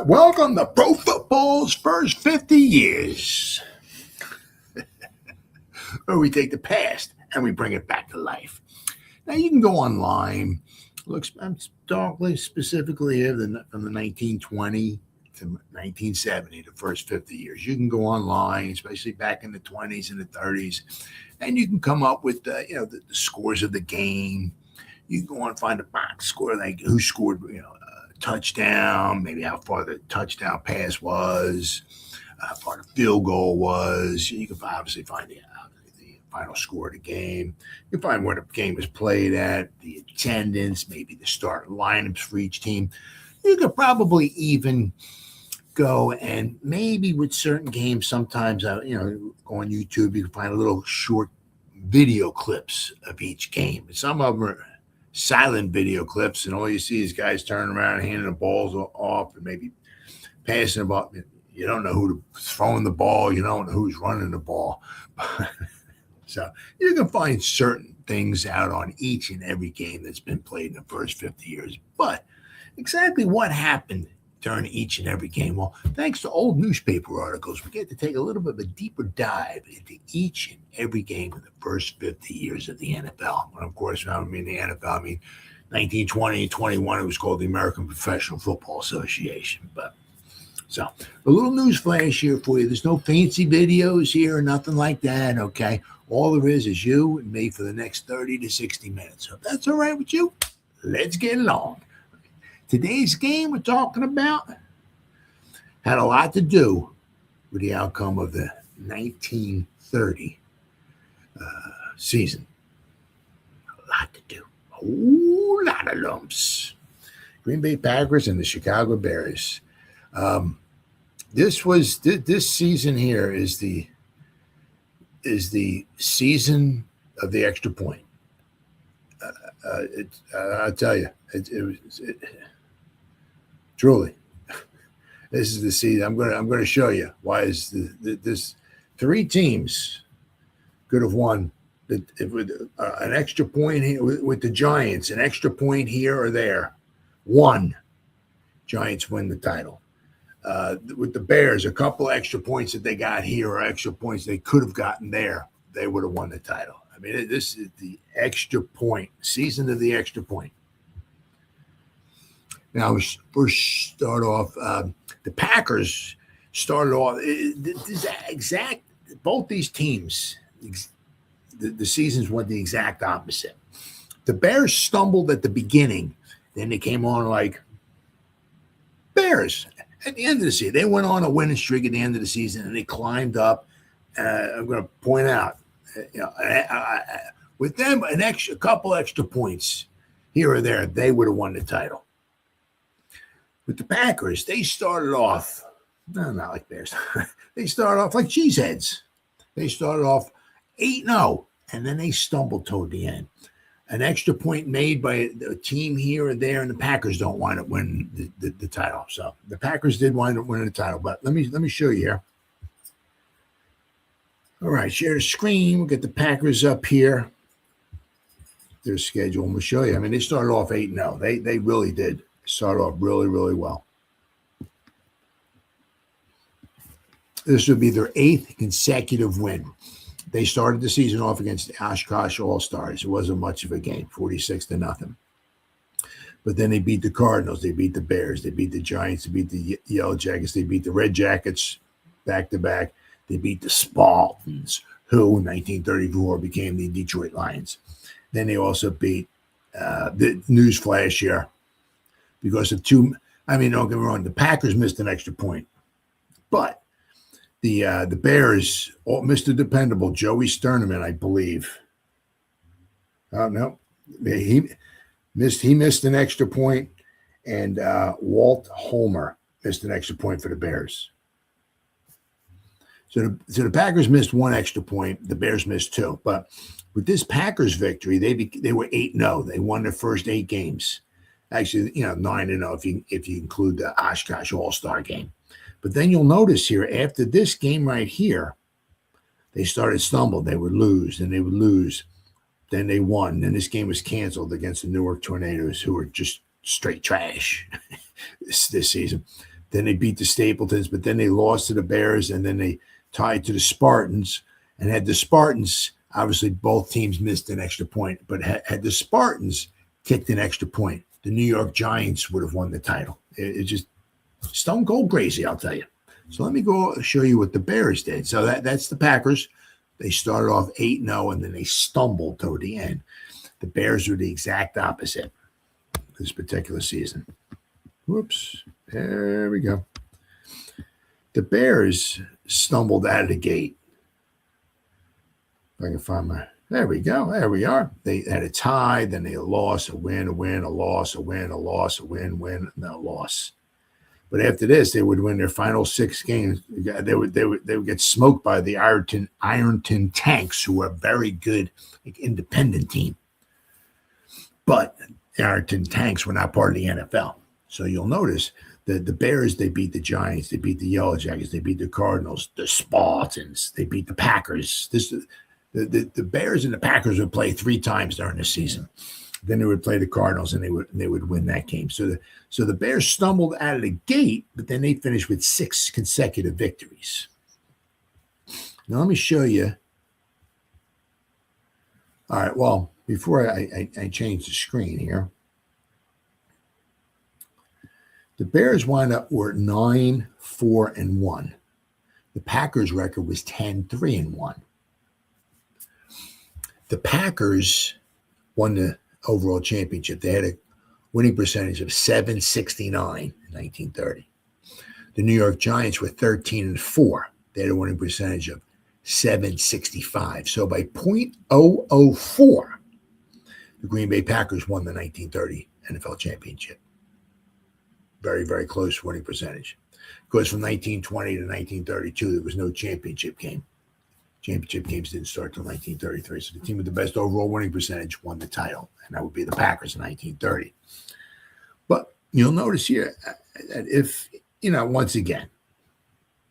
Welcome to Pro Football's first 50 years, where we take the past and we bring it back to life. Now, you can go online. Look, I'm talking specifically here from the 1920 to 1970, the first 50 years. You can go online, especially back in the 20s and the 30s, and you can come up with the scores of the game. You can go on and find a box score, like who scored, touchdown, maybe how far the touchdown pass was, how far the field goal was. You can obviously find the final score of the game. You can find where the game was played at, the attendance, maybe the starting lineups for each team. You could probably even go and maybe with certain games, sometimes, go on YouTube, you can find a little short video clips of each game. And some of them are silent video clips, and all you see is guys turning around and handing the balls off and maybe passing the ball. You don't know who's throwing the ball. You don't know who's running the ball. So you can find certain things out on each and every game that's been played in the first 50 years. But exactly what happened during each and every game? Well, thanks to old newspaper articles, we get to take a little bit of a deeper dive into each and every game of the first 50 years of the NFL. And of course, when I mean the NFL, I mean 1920 and 21, it was called the American Professional Football Association. So a little news flash here for you. There's no fancy videos here or nothing like that, okay? All there is you and me for the next 30 to 60 minutes. So if that's all right with you, let's get along. Today's game we're talking about had a lot to do with the outcome of the 1930 season. A lot to do. A whole lot of lumps. Green Bay Packers and the Chicago Bears. This season here is the season of the extra point. I'll tell you, truly, this is the season. I'm going to show you why is this three teams could have won with an extra point here with the Giants, an extra point here or there. One, Giants win the title. With the Bears, a couple extra points that they got here or extra points they could have gotten there, they would have won the title. I mean, this is the extra point, season of the extra point. Now, we first start off, the Packers started off, both these teams, the seasons went the exact opposite. The Bears stumbled at the beginning. Then they came on like Bears. At the end of the season, they went on a winning streak at the end of the season, and they climbed up. I'm going to point out, with them, a couple extra points here or there, they would have won the title. With the Packers, they started off, no, not like Bears. They started off like cheeseheads. They started off 8-0, and then they stumbled toward the end. An extra point made by a team here or there, and the Packers don't wind up winning the title. So the Packers did wind up winning the title. But let me show you here. All right, share the screen. We'll get the Packers up here. Their schedule. And we'll show you. I mean, they started off 8-0. They really did start off really, really well. This would be their 8th consecutive win. They started the season off against the Oshkosh All-Stars. It wasn't much of a game, 46-0. But then they beat the Cardinals. They beat the Bears. They beat the Giants. They beat the Yellow Jackets. They beat the Red Jackets back-to-back. They beat the Spartans, who in 1934 became the Detroit Lions. Then they also beat the newsflash here because of don't get me wrong, the Packers missed an extra point. But the Bears, Mr. Dependable, Joey Sternaman, I believe. No, he missed an extra point, and Walt Holmer missed an extra point for the Bears. So the Packers missed one extra point. The Bears missed 2. But with this Packers victory, they were 8-0. They won their first 8 games. Actually, 9-0 if you include the Oshkosh All-Star game. But then you'll notice here, after this game right here, they started stumble. They would lose, and they would lose. Then they won. Then this game was canceled against the Newark Tornadoes, who were just straight trash this season. Then they beat the Stapletons, but then they lost to the Bears, and then they tied to the Spartans. And had the Spartans, obviously both teams missed an extra point, but had the Spartans kicked an extra point, the New York Giants would have won the title. It just stone cold crazy, I'll tell you. So let me go show you what the Bears did. So that's the Packers. They started off 8-0, and then they stumbled toward the end. The Bears were the exact opposite this particular season. Whoops. There we go. The Bears stumbled out of the gate. If I can find my... There we go. There we are. They had a tie, then they lost, a win, a loss, a win, a loss, a win, and a loss. But after this, they would win their final 6 games. They would get smoked by the Ironton Tanks, who were a very good independent team. But the Ironton Tanks were not part of the NFL. So you'll notice that the Bears, they beat the Giants, they beat the Yellow Jackets, they beat the Cardinals, the Spartans, they beat the Packers. The Bears and the Packers would play 3 times during the season. Then they would play the Cardinals, and they would win that game. So the Bears stumbled out of the gate, but then they finished with 6 consecutive victories. Now let me show you. All right. Well, before I change the screen here, the Bears were 9-4-1. The Packers' record was 10-3-1. The Packers won the overall championship. They had a winning percentage of .769 in 1930. The New York Giants were 13-4. They had a winning percentage of .765. So by .004, the Green Bay Packers won the 1930 NFL championship. Very, very close winning percentage. Because from 1920 to 1932, there was no championship game. Championship games didn't start until 1933. So the team with the best overall winning percentage won the title, and that would be the Packers in 1930. But you'll notice here that if, once again,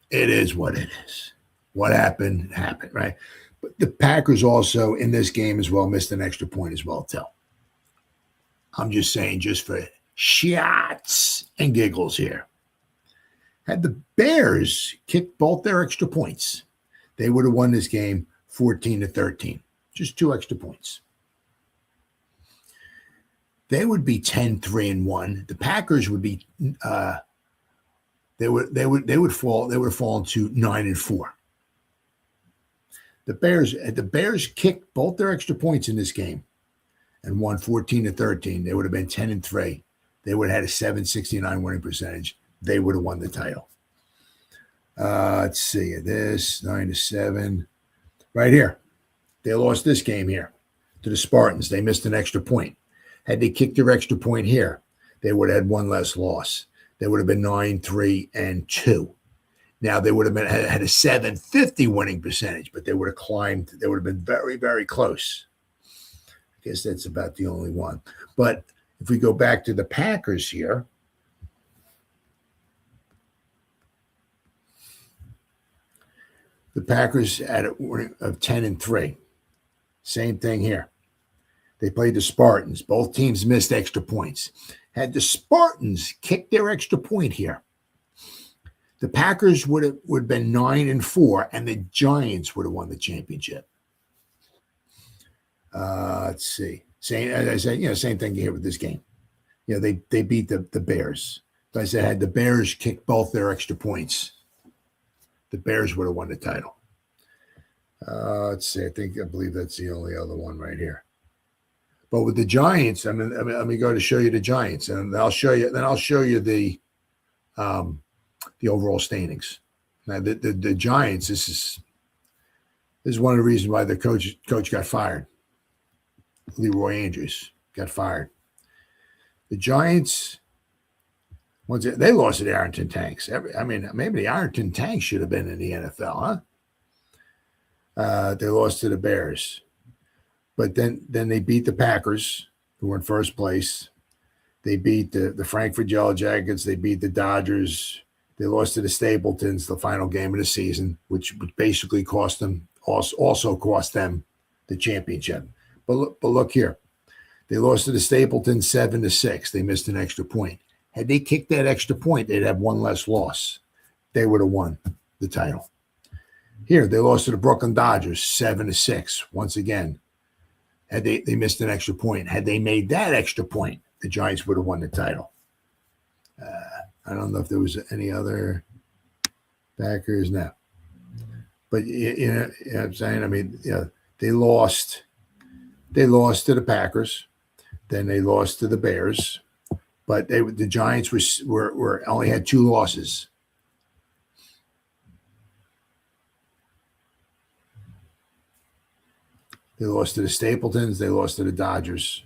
it is what it is. What happened, happened, right? But the Packers also, in this game as well, missed an extra point as well, too. I'm just saying, just for shots and giggles here. Had the Bears kicked both their extra points, they would have won this game 14-13. Just 2 extra points. They would be 10-3-1. The Packers would be they would fall to 9-4. The Bears kicked both their extra points in this game and won 14-13. They would have been 10-3. They would have had a .769 winning percentage. They would have won the title. Let's see this 9-7 right here. They lost this game here to the Spartans. They missed an extra point. Had they kicked their extra point here, they would have had 1 less loss. They would have been 9-3-2. Now they would have had a .750 winning percentage, but they would have climbed. They would have been very, very close. I guess that's about the only one. But if we go back to the Packers here, the Packers had a winning of 10-3. Same thing here. They played the Spartans. Both teams missed extra points. Had the Spartans kicked their extra point here, the Packers would have been 9-4, and the Giants would have won the championship. Let's see. As I said, same thing here with this game. They beat the Bears. As I said, had the Bears kicked both their extra points, the Bears would have won the title. Let's see. I believe that's the only other one right here. But with the Giants, let me go to show you the Giants, and I'll show you the overall standings. Now the Giants, this is one of the reasons why the coach got fired. Leroy Andrews got fired. The Giants, they lost to the Ironton Tanks. Maybe the Ironton Tanks should have been in the NFL, huh? They lost to the Bears. But then they beat the Packers, who were in first place. They beat the Frankfurt Yellow Jackets. They beat the Dodgers. They lost to the Stapletons the final game of the season, which basically cost them the championship. But look here. They lost to the Stapletons 7-6. They missed an extra point. Had they kicked that extra point, they'd have one less loss. They would have won the title. Here, they lost to the Brooklyn Dodgers 7-6. Once again, had they missed an extra point. Had they made that extra point, the Giants would have won the title. I don't know if there was any other Packers now. But you know what I'm saying? I mean, they lost to the Packers, then they lost to the Bears, but the Giants were only had 2 losses. They lost to the Stapletons, they lost to the Dodgers.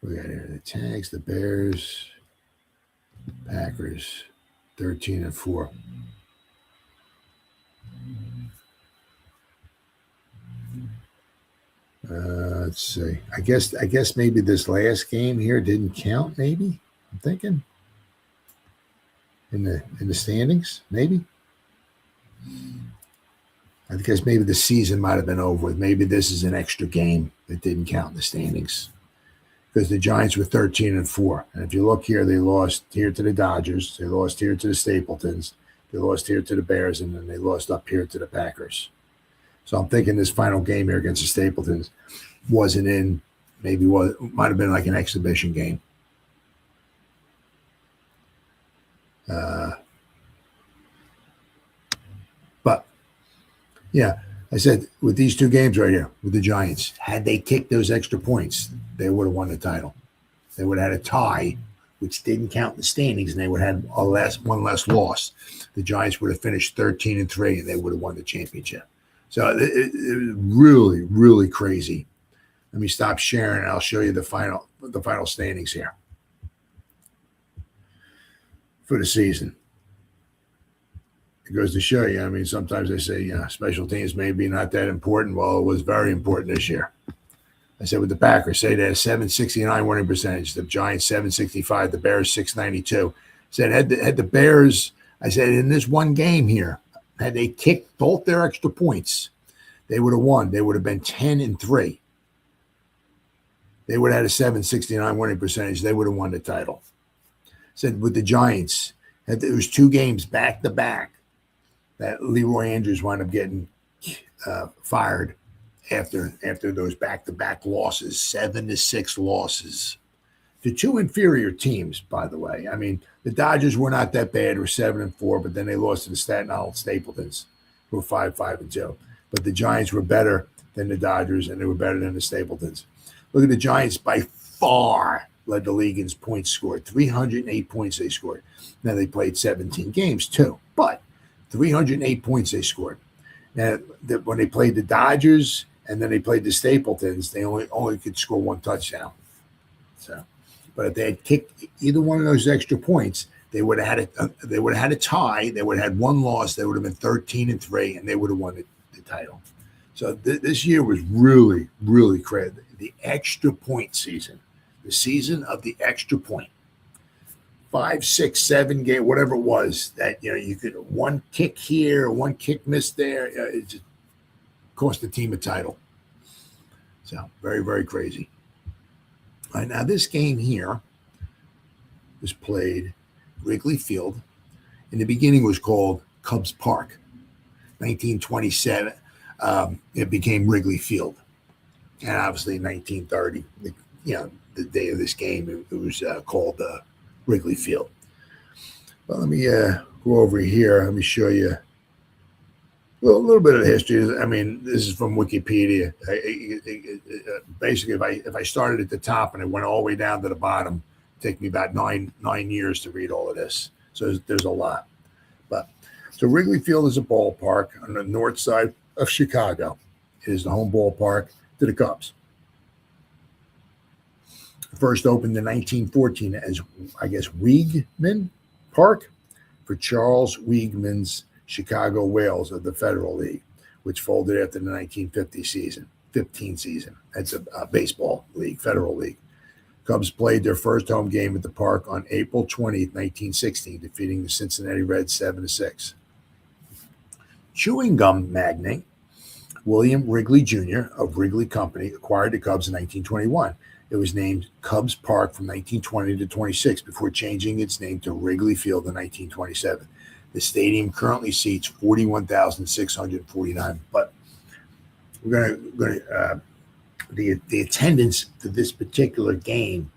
We got here the Tags, the Bears, Packers, 13-4. Let's see. I guess maybe this last game here didn't count. Maybe I'm thinking in the standings. Maybe I guess maybe the season might have been over with. Maybe this is an extra game that didn't count in the standings because the Giants were 13-4. And if you look here, they lost here to the Dodgers, they lost here to the Stapletons, they lost here to the Bears, and then they lost up here to the Packers. So I'm thinking this final game here against the Stapletons wasn't in, might have been like an exhibition game. But yeah, I said with these 2 games right here with the Giants, had they kicked those extra points, they would have won the title. They would have had a tie, which didn't count in the standings, and they would have had one less loss. The Giants would have finished 13-3, and they would have won the championship. So it was really, really crazy. Let me stop sharing, and I'll show you the final standings here for the season. It goes to show you. I mean, sometimes they say, special teams may be not that important. Well, it was very important this year. I said with the Packers, say they had a 769 winning percentage. The Giants 765. The Bears 692. Said had the Bears. I said in this one game here, had they kicked both their extra points, they would have won. They would have been 10-3. They would have had a 769 winning percentage. They would have won the title. Said with the Giants, there was 2 games back to back that Leroy Andrews wound up getting fired after those back-to-back losses, 7-6 losses to 2 inferior teams, by the way. I mean, the Dodgers were not that bad. They were 7-4, but then they lost to the Staten Island Stapletons, who were 5-2. But the Giants were better than the Dodgers, and they were better than the Stapletons. Look at the Giants by far led the league in points scored. 308 points they scored. Now, they played 17 games, too, but 308 points they scored. Now, when they played the Dodgers and then they played the Stapletons, they only could score 1 touchdown. So, but if they had kicked either one of those extra points, they would have had a tie. They would have had 1 loss. They would have been 13-3, and they would have won the title. So this year was really, really crazy. The extra point season, the season of the extra point. 5, 6, 7 game, whatever it was, that you could 1 kick here, 1 kick missed there. It just cost the team a title. So very, very crazy. All right, now this game here was played Wrigley Field. In the beginning, it was called Cubs Park. 1927, it became Wrigley Field, and obviously in 1930, the day of this game, it was called Wrigley Field. Well, let me go over here. Let me show you a little bit of the history. I mean, this is from Wikipedia. Basically, if I started at the top and I went all the way down to the bottom, it'd take me about nine years to read all of this. So there's a lot. So Wrigley Field is a ballpark on the north side of Chicago. It is the home ballpark to the Cubs. First opened in 1914 as, I guess, Weigman Park for Charles Weigman's Chicago Whales of the Federal League, which folded after the 1915 season. That's a baseball league, Federal League. Cubs played their first home game at the park on April 20th, 1916, defeating the Cincinnati Reds 7-6. Chewing gum magnate William Wrigley Jr. of Wrigley Company acquired the Cubs in 1921 It was named Cubs Park from 1920 to 26 before changing its name to Wrigley Field in 1927. The stadium currently seats 41,649. But we're going to the attendance to this particular game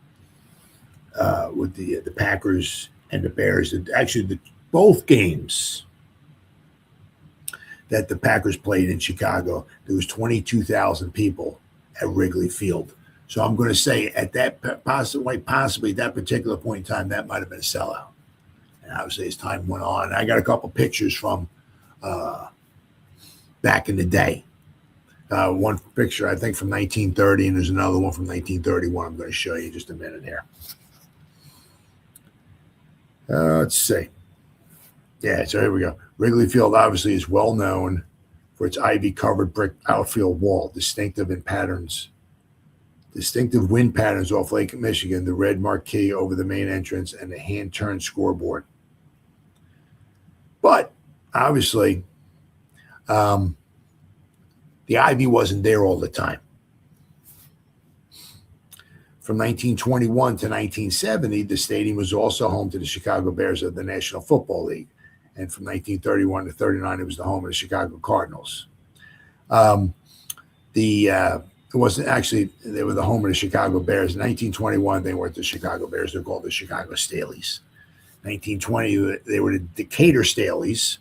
with the Packers and the Bears, actually both games that the Packers played in Chicago, there was 22,000 people at Wrigley Field. So I'm going to say at that possibly that particular point in time, that might have been a sellout. And obviously as time went on, I got a couple pictures from back in the day. One picture, I think, from 1930, and there's another one from 1931 I'm going to show you in just a minute here. Let's see. Yeah, so here we go. Wrigley Field obviously is well known for its ivy-covered brick outfield wall, distinctive wind patterns off Lake Michigan, the red marquee over the main entrance, and the hand-turned scoreboard. But obviously, the ivy wasn't there all the time. From 1921 to 1970, the stadium was also home to the Chicago Bears of the National Football League. And from 1931 to 39, it was the home of the Chicago Cardinals. It wasn't actually, they were the home of the Chicago Bears. In 1921, they weren't the Chicago Bears. They're called the Chicago Staleys. 1920, they were the Decatur Staleys,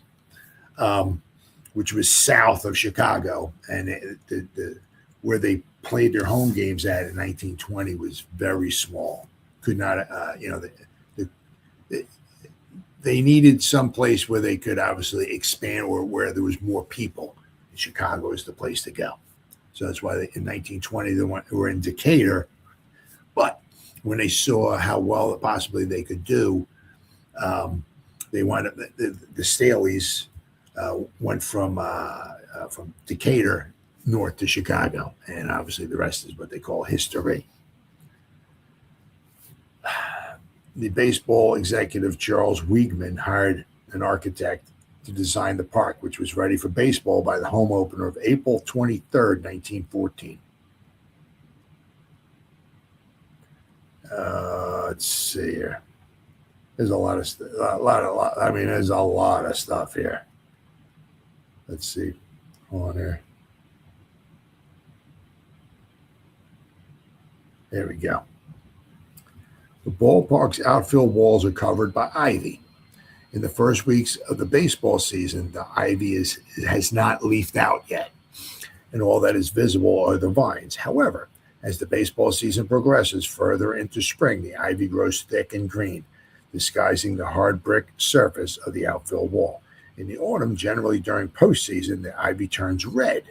which was south of Chicago. And where they played their home games at in 1920 was very small. Could not, they needed some place where they could obviously expand or where there was more people. And Chicago is the place to go. So that's why in 1920 they were in Decatur. But when they saw how well possibly they could do, they wound up, the Staleys went from Decatur north to Chicago. And obviously the rest is what they call history. The baseball executive Charles Wiegman hired an architect to design the park, which was ready for baseball by the home opener of April 23rd, 1914. Let's see here. There's a lot of stuff. There's a lot of stuff here. Let's see. On here. There we go. The ballpark's outfield walls are covered by ivy. In the first weeks of the baseball season, the ivy has not leafed out yet, and all that is visible are the vines. However, as the baseball season progresses further into spring, the ivy grows thick and green, disguising the hard brick surface of the outfield wall. In the autumn, generally during postseason, the ivy turns red.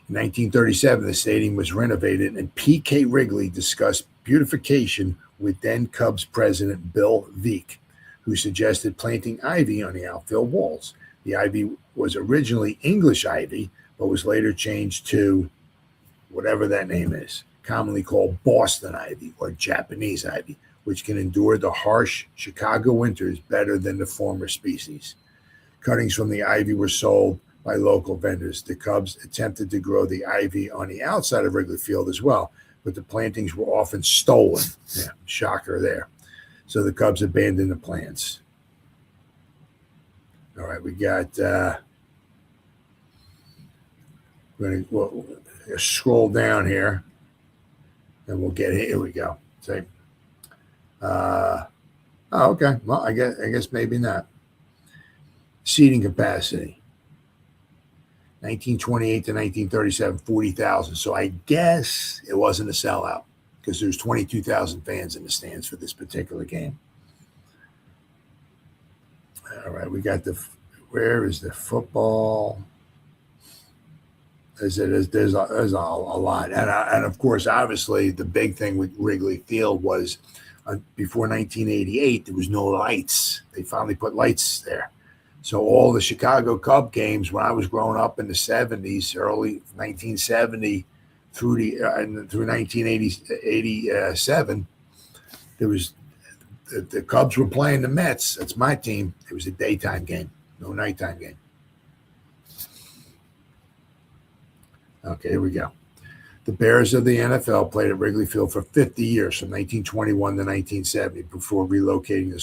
In 1937, the stadium was renovated, and P.K. Wrigley discussed beautification with then Cubs president Bill Veeck, who suggested planting ivy on the outfield walls. The ivy was originally English ivy, but was later changed to whatever that name is, commonly called Boston ivy or Japanese ivy, which can endure the harsh Chicago winters better than the former species. Cuttings from the ivy were sold by local vendors. The Cubs attempted to grow the ivy on the outside of Wrigley Field as well, but the plantings were often stolen. Yeah, shocker there. So the Cubs abandoned the plans. All right, we got, we're going to scroll down here, and we'll get here. Here we go. Say, okay. Well, I guess maybe not. Seating capacity. 1928 to 1937, 40,000. So I guess it wasn't a sellout because there's 22,000 fans in the stands for this particular game. All right, we got where is the football? There's a lot. And of course, obviously, the big thing with Wrigley Field was before 1988, there was no lights. They finally put lights there. So all the Chicago Cub games when I was growing up in the 70s, early 1970 through 1987, there was the Cubs were playing the Mets. That's my team. It was a daytime game, no nighttime game. Okay, here we go. The Bears of the NFL played at Wrigley Field for 50 years, from 1921 to 1970, before relocating to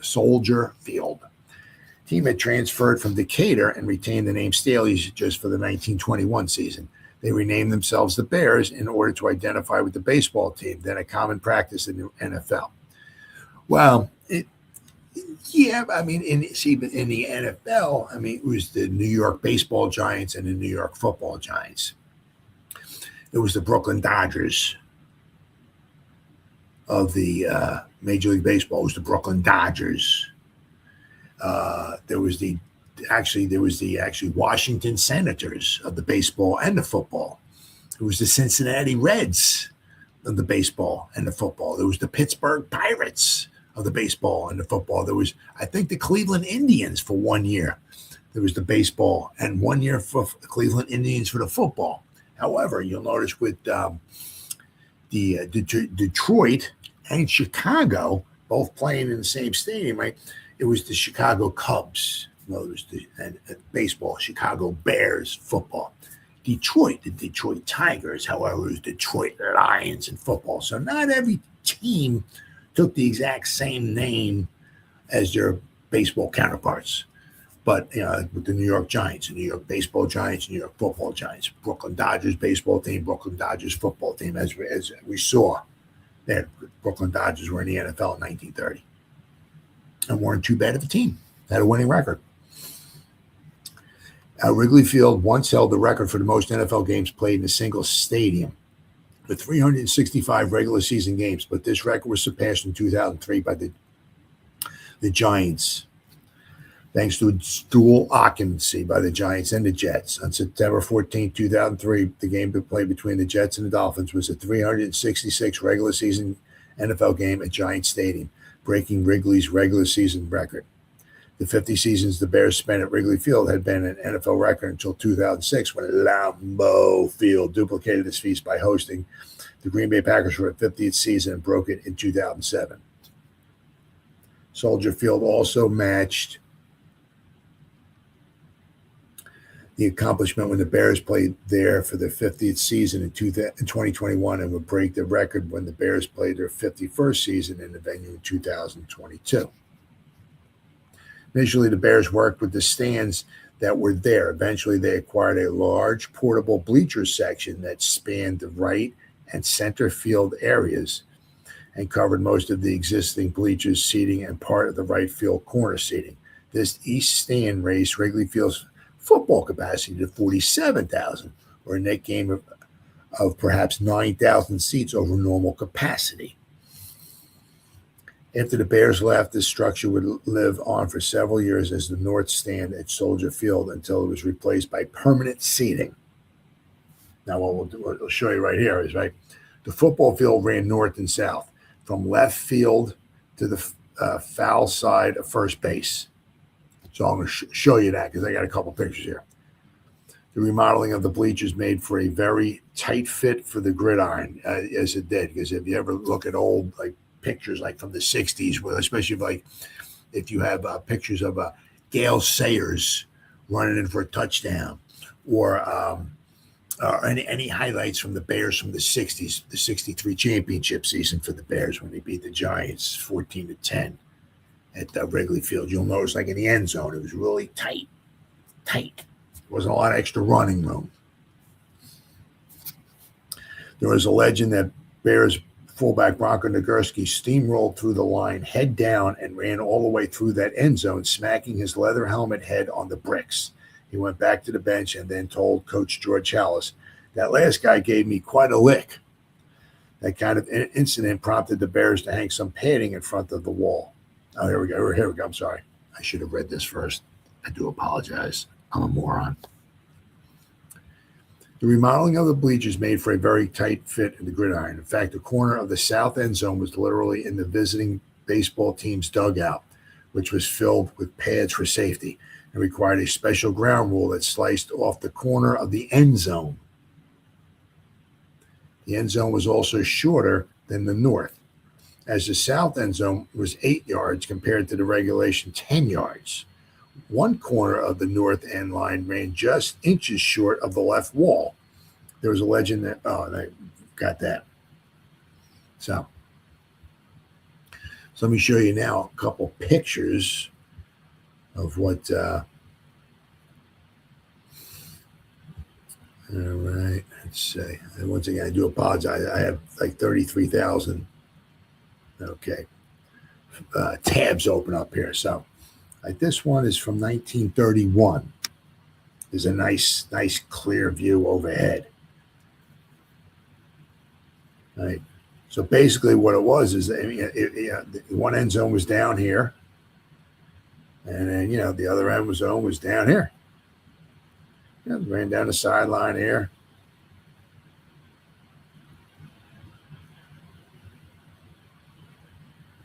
Soldier Field. The team had transferred from Decatur and retained the name Staley's just for the 1921 season. They renamed themselves the Bears in order to identify with the baseball team, then a common practice in the NFL. Well, yeah, I mean, in the NFL, I mean, it was the New York Baseball Giants and the New York Football Giants. It was the Brooklyn Dodgers of the Major League Baseball. It was the Brooklyn Dodgers. There was the Washington Senators of the baseball and the football. It was the Cincinnati Reds of the baseball and the football. There was the Pittsburgh Pirates of the baseball and the football. There was, I think, the Cleveland Indians for 1 year. There was the baseball, and 1 year for the Cleveland Indians for the football. However, you'll notice with the Detroit and Chicago both playing in the same stadium, right? It was the Chicago Cubs. No, it was the baseball, Chicago Bears football. Detroit, the Detroit Tigers, however, it was Detroit Lions in football. So not every team took the exact same name as their baseball counterparts. But with the New York Giants, the New York Baseball Giants, New York Football Giants, Brooklyn Dodgers baseball team, Brooklyn Dodgers football team, as we saw, that Brooklyn Dodgers were in the NFL in 1930 and weren't too bad of a team. Had a winning record. Wrigley Field once held the record for the most NFL games played in a single stadium, with 365 regular season games, but this record was surpassed in 2003 by the Giants, thanks to its dual occupancy by the Giants and the Jets. On September 14, 2003, the game played between the Jets and the Dolphins was a 366 regular season NFL game at Giants Stadium, breaking Wrigley's regular season record. The 50 seasons the Bears spent at Wrigley Field had been an NFL record until 2006, when Lambeau Field duplicated its feats by hosting the Green Bay Packers for their 50th season and broke it in 2007. Soldier Field also matched the accomplishment when the Bears played there for their 50th season in 2021, and would break the record when the Bears played their 51st season in the venue in 2022. Initially, the Bears worked with the stands that were there. Eventually, they acquired a large portable bleacher section that spanned the right and center field areas and covered most of the existing bleachers seating and part of the right field corner seating. This east stand raised Wrigley Field's football capacity to 47,000, or a net gain of perhaps 9,000 seats over normal capacity. After the Bears left, this structure would live on for several years as the north stand at Soldier Field until it was replaced by permanent seating. Now, what we'll show you right here is, right, the football field ran north and south from left field to the foul side of first base. So I'm going to show you that because I got a couple pictures here. The remodeling of the bleachers made for a very tight fit for the gridiron, as it did. Because if you ever look at old pictures from the 60s, where especially if you have pictures of Gale Sayers running in for a touchdown, or any highlights from the Bears from the 60s, the 63 championship season for the Bears when they beat the Giants 14-10 at Wrigley Field, you'll notice in the end zone, it was really tight. There wasn't a lot of extra running room. There was a legend that Bears fullback Bronco Nagurski steamrolled through the line head down and ran all the way through that end zone, smacking his leather helmet head on the bricks. He went back to the bench and then told Coach George Halas, "That last guy gave me quite a lick." That kind of incident prompted the Bears to hang some padding in front of the wall. Oh, here we go. I'm sorry. I should have read this first. I do apologize. I'm a moron. The remodeling of the bleachers made for a very tight fit in the gridiron. In fact, the corner of the south end zone was literally in the visiting baseball team's dugout, which was filled with pads for safety and required a special ground rule that sliced off the corner of the end zone. The end zone was also shorter than the north, as the south end zone was 8 yards compared to the regulation 10 yards. One corner of the north end line ran just inches short of the left wall, there was a legend that, they got that. So let me show you now a couple pictures of what, all right, let's see. And once again, I do apologize. I have like 33,000, okay, tabs open up here. So like this one is from 1931. There's a nice clear view overhead. Right. So basically what it was is, the one end zone was down here. And then, the other end zone was down here. Ran down the sideline here.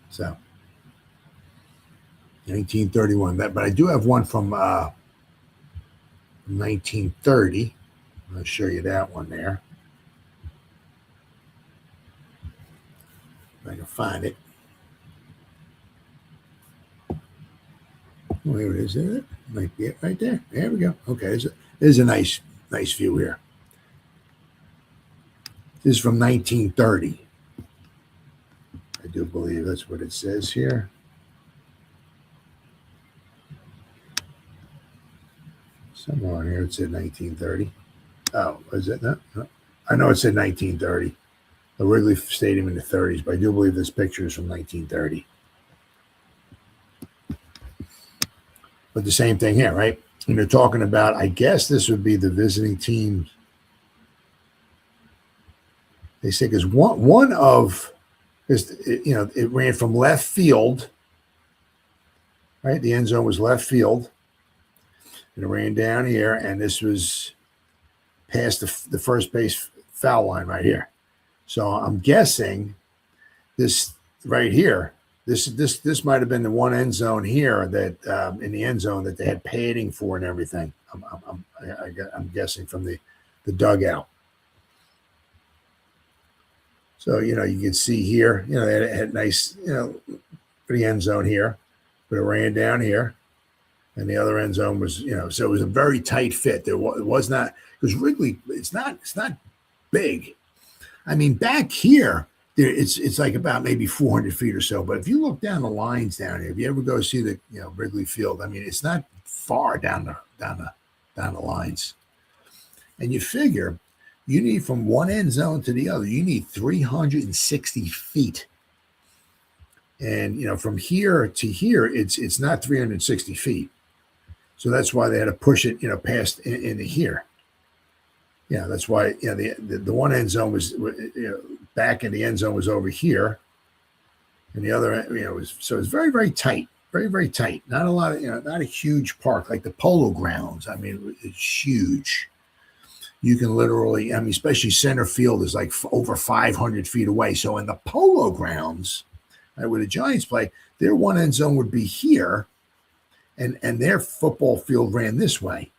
So 1931. But I do have one from 1930. I'll show you that one there. If I can find it. Where is it? Might be it right there. There we go. Okay, there's a nice view here. This is from 1930. I do believe that's what it says here. Somewhere on here it said 1930. Oh, is it? No. I know it said 1930. The Wrigley Stadium in the 30s, but I do believe this picture is from 1930. But the same thing here, right? And they're talking about, I guess this would be the visiting team. They say because it ran from left field, right? The end zone was left field. And it ran down here, and this was past the first base foul line right here. So I'm guessing this right here, this might have been the one end zone here that in the end zone that they had padding for and everything. I'm guessing from the dugout. So you can see here, it had nice, for the end zone here, but it ran down here, and the other end zone was, so it was a very tight fit. It was not, because Wrigley, it's not big. I mean, back here, it's like about maybe 400 feet or so. But if you look down the lines down here, if you ever go see the Wrigley Field, I mean, it's not far down the lines. And you figure you need from one end zone to the other, you need 360 feet. And from here to here, it's not 360 feet. So that's why they had to push it, past into here. Yeah, that's why the one end zone was back in the end zone was over here, and the other was, so it's very, very tight, very, very tight. Not a lot of not a huge park like the Polo Grounds. I mean, it's huge. You can literally, I mean, especially center field is like over 500 feet away. So in the Polo Grounds, right, where the Giants play, their one end zone would be here, and their football field ran this way.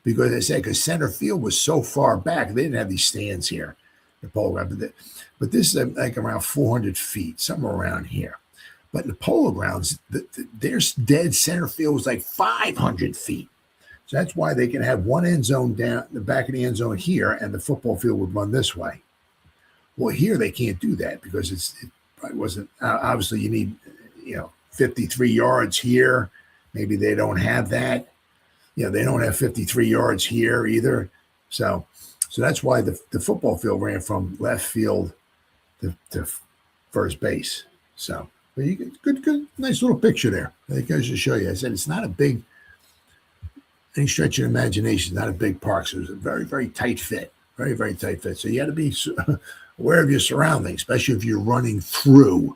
Because I said, because center field was so far back, they didn't have these stands here, the Polo Grounds. But this is like around 400 feet, somewhere around here. But in the Polo Grounds, their dead center field was like 500 feet. So that's why they can have one end zone down the back of the end zone here, and the football field would run this way. Well, here they can't do that because it probably wasn't. Obviously, you need 53 yards here. Maybe they don't have that. They don't have 53 yards here either. So that's why the football field ran from left field to first base. So, but you get good, nice little picture there. That goes to show you. I said it's not a big, any stretch of imagination, not a big park. So it was a very, very tight fit. Very, very tight fit. So you got to be aware of your surroundings, especially if you're running through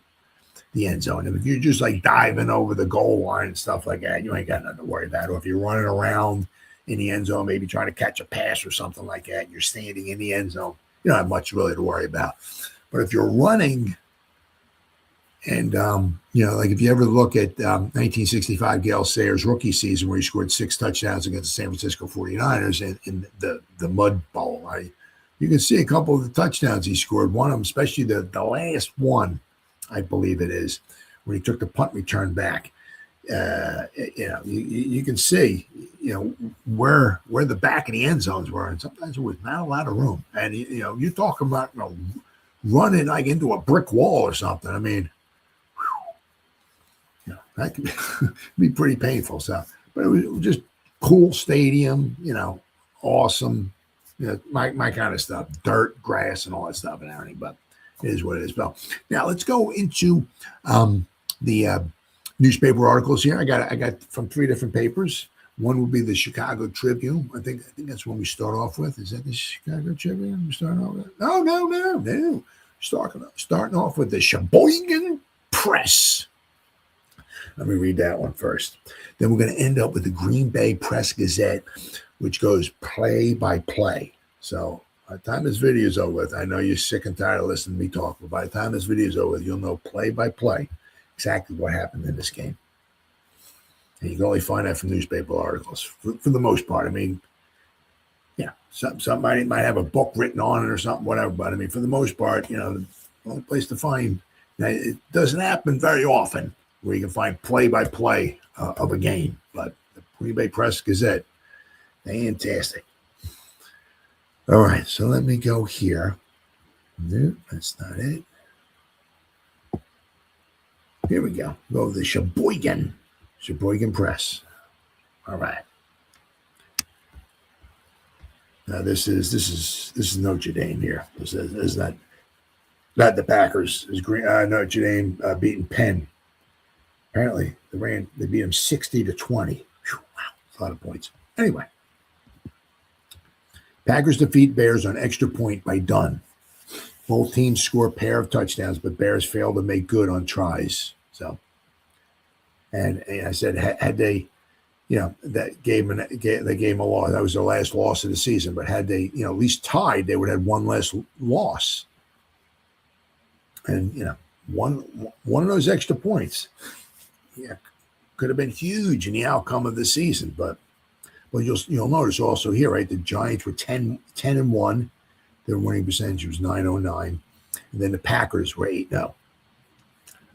the end zone. If you're just like diving over the goal line and stuff like that, you ain't got nothing to worry about. Or if you're running around in the end zone, maybe trying to catch a pass or something like that, and you're standing in the end zone, you don't have much really to worry about. But if you're running and, like if you ever look at 1965 Gale Sayers' rookie season where he scored 6 touchdowns against the San Francisco 49ers in the Mud Bowl, right? You can see a couple of the touchdowns he scored. One of them, especially the last one, I believe it is, when he took the punt return back. you can see, where the back of the end zones were, and sometimes there was not a lot of room. And you're talking about running like into a brick wall or something. I mean, that could be pretty painful. So, but it was just cool stadium, awesome, my kind of stuff, dirt, grass, and all that stuff and everything. But it is what it is. Well, now let's go into the newspaper articles here. I got from 3 different papers. One will be the Chicago Tribune. I think that's one we start off with. Is that the Chicago Tribune? We start off with? No. Starting off with the Sheboygan Press. Let me read that one first. Then we're going to end up with the Green Bay Press Gazette, which goes play by play. So by the time this video is over with, I know you're sick and tired of listening to me talk, but by the time this video is over with, you'll know play by play exactly what happened in this game. And you can only find that from newspaper articles for the most part. I mean, somebody might have a book written on it or something, whatever. But I mean, for the most part, the only place to find, it doesn't happen very often where you can find play-by-play of a game. But the Green Bay Press Gazette, fantastic. All right, so let me go here. No, that's not it. Here we go. Go to the Sheboygan Press. All right. Now this is Notre Dame here. This is not the Packers. Is Notre Dame beating Penn. Apparently they beat them 60-20. Whew, wow, a lot of points. Anyway, Packers defeat Bears on extra point by Dunn. Both teams score a pair of touchdowns, but Bears failed to make good on tries. So, and I said, had they, that gave them a loss. That was their last loss of the season. But had they, at least tied, they would have had one less loss. And one of those extra points, could have been huge in the outcome of the season. But you'll notice also here, right? The Giants were 10-1. Their winning percentage was .909, and then the Packers were 8-0.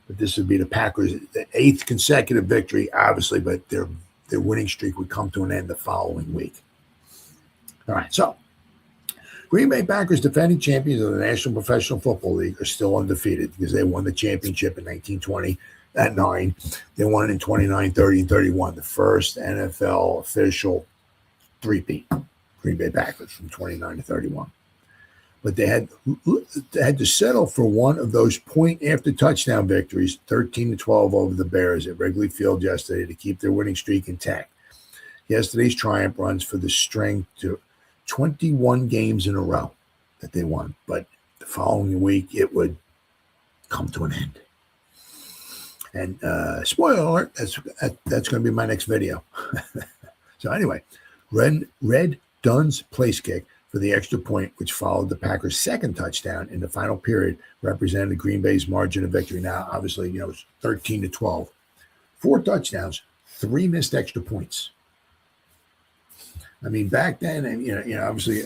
But this would be the Packers' 8th consecutive victory, obviously, but their winning streak would come to an end the following week. All right, so Green Bay Packers, defending champions of the National Professional Football League, are still undefeated because they won the championship in 1920 at 9. They won it in 29, 30, and 31, the first NFL official three-peat. Green Bay Packers from 29 to 31. But they had to settle for one of those point-after-touchdown victories, 13-12 over the Bears at Wrigley Field yesterday, to keep their winning streak intact. Yesterday's triumph runs for the string to 21 games in a row that they won. But the following week, it would come to an end. And spoiler alert, that's going to be my next video. So anyway, Red Dunn's place kick for the extra point, which followed the Packers' second touchdown in the final period, represented Green Bay's margin of victory. Now, obviously, it's 13-12. 4 touchdowns, 3 missed extra points. I mean, back then, obviously,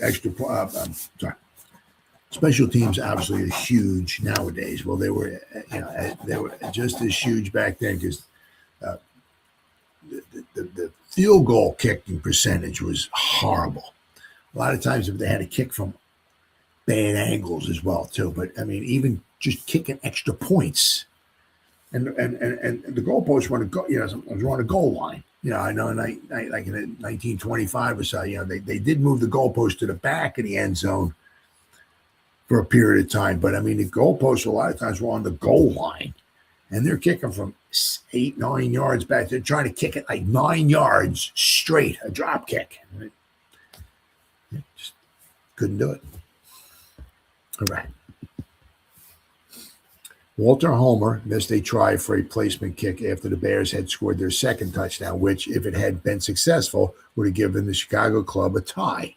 special teams obviously is huge nowadays. Well, they were just as huge back then because the field goal kicking percentage was horrible. A lot of times if they had to kick from bad angles as well, too. But, I mean, even just kicking extra points. And the goalposts were on a goal line. I know like in 1925 or so, they did move the goalpost to the back of the end zone for a period of time. But, I mean, the goalposts a lot of times were on the goal line. And they're kicking from 8-9 yards back. They're trying to kick it like 9 yards straight, a drop kick. Just couldn't do it. All right. Walt Holmer missed a try for a placement kick after the Bears had scored their second touchdown, which, if it had been successful, would have given the Chicago club a tie.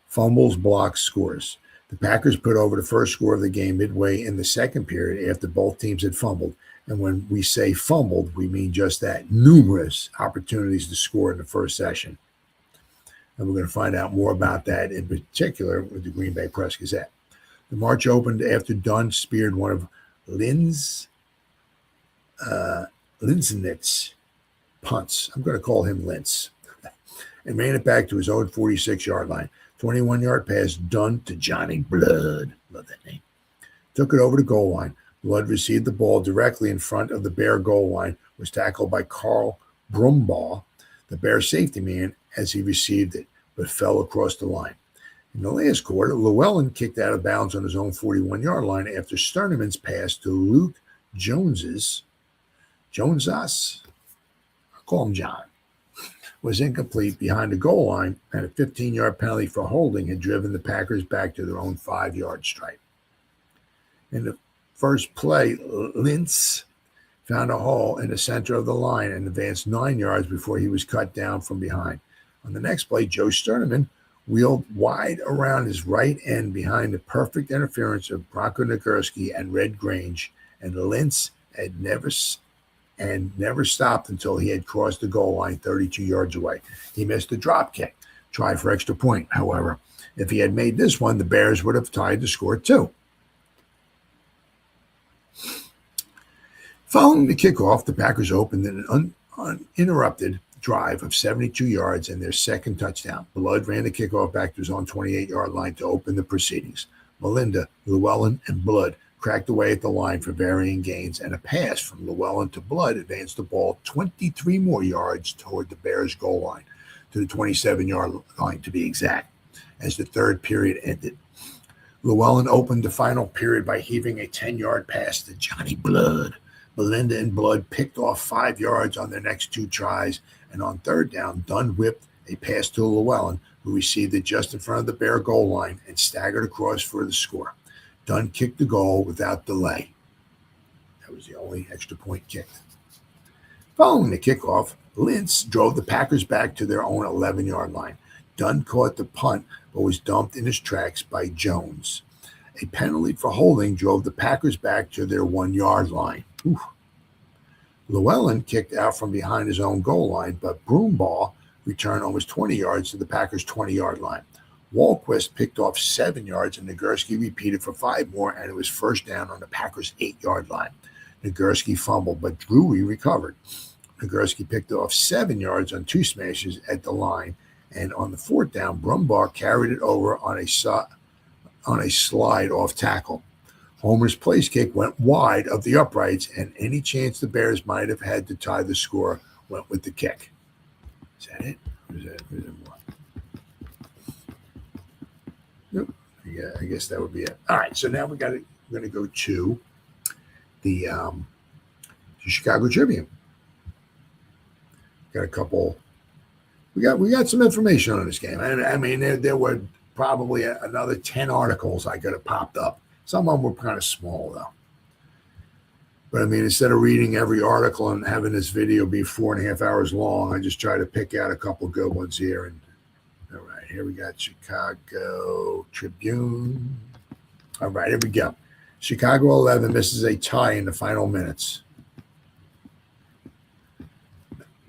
Fumbles, blocks, scores. The Packers put over the first score of the game midway in the second period after both teams had fumbled. And when we say fumbled, we mean just that. Numerous opportunities to score in the first session. And we're going to find out more about that in particular with the Green Bay Press Gazette. The march opened after Dunn speared one of Lynn's Linsenitz punts. I'm going to call him Lintz. And ran it back to his own 46-yard line. 21-yard pass, Dunn to Johnny Blood. Love that name. Took it over the goal line. Blood received the ball directly in front of the Bear goal line, was tackled by Carl Brumbaugh, the Bear safety man, as he received it, but fell across the line. In the last quarter, Lewellen kicked out of bounds on his own 41-yard line after Sternaman's pass to Luke Jones's, I'll call him John, was incomplete behind the goal line, and a 15-yard penalty for holding had driven the Packers back to their own 5-yard stripe. In the first play, Lintz found a hole in the center of the line and advanced 9 yards before he was cut down from behind. On the next play, Joe Sternaman wheeled wide around his right end behind the perfect interference of Bronco Nagurski and Red Grange, and Lintz had never stopped until he had crossed the goal line 32 yards away. He missed a drop kick, tried for extra point. However, if he had made this one, the Bears would have tied the score too. Following the kickoff, the Packers opened an uninterrupted drive of 72 yards and their second touchdown. Blood ran the kickoff back to his own 28-yard line to open the proceedings. Melinda, Lewellen, and Blood cracked away at the line for varying gains, and a pass from Lewellen to Blood advanced the ball 23 more yards toward the Bears' goal line, to the 27-yard line to be exact, as the third period ended. Lewellen opened the final period by heaving a 10-yard pass to Johnny Blood. Melinda and Blood picked off 5 yards on their next 2 tries, and on third down, Dunn whipped a pass to Lewellen, who received it just in front of the Bear goal line and staggered across for the score. Dunn kicked the goal without delay. That was the only extra point kicked. Following the kickoff, Lintz drove the Packers back to their own 11-yard line. Dunn caught the punt but was dumped in his tracks by Jones. A penalty for holding drove the Packers back to their 1-yard line. Oof. Llewellyn kicked out from behind his own goal line, but Brumbaugh returned almost 20 yards to the Packers' 20-yard line. Walquist picked off 7 yards, and Nagurski repeated for 5 more, and it was first down on the Packers' 8-yard line. Nagurski fumbled, but Drury recovered. Nagurski picked off 7 yards on 2 smashes at the line, and on the 4th down, Brumbaugh carried it over on a slide off tackle. Homer's place kick went wide of the uprights, and any chance the Bears might have had to tie the score went with the kick. Is that it? Or is there more? Nope. Yeah, I guess that would be it. All right, so now we're going to go to the Chicago Tribune. Got a couple. We got some information on this game. I mean, there were probably another 10 articles I could have popped up. Some of them were kind of small, though. But, I mean, instead of reading every article and having this video be 4.5 hours long, I just try to pick out a couple good ones here. And all right, here we got Chicago Tribune. All right, here we go. Chicago 11 misses a tie in the final minutes.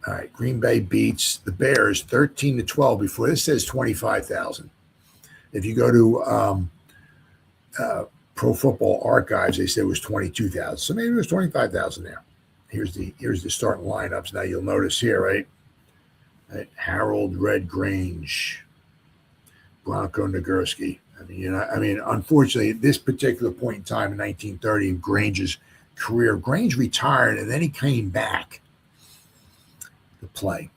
All right, Green Bay beats the Bears 13-12 before. This says 25,000. If you go to Pro Football Archives, they said it was 22,000. So maybe it was 25,000 there. Here's the starting lineups. Now you'll notice here, right? Harold Red Grange, Bronco Nagurski. I mean, unfortunately, at this particular point in time in 1930 in Grange's career, Grange retired and then he came back to play.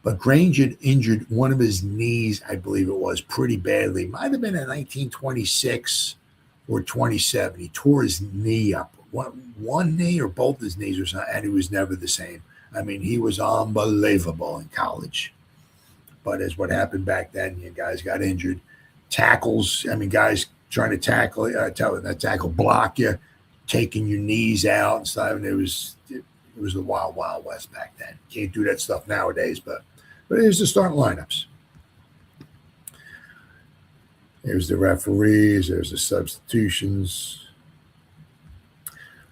But Grange had injured one of his knees, I believe it was, pretty badly. Might have been in 1926 or 27. He tore his knee up. One knee or both his knees or something, and he was never the same. I mean, he was unbelievable in college. But as what happened back then, you guys got injured. Tackles, I mean, guys trying to tackle, block you, taking your knees out and stuff. And it was the wild, wild west back then. Can't do that stuff nowadays, but here's the starting lineups. There's the referees. There's the substitutions.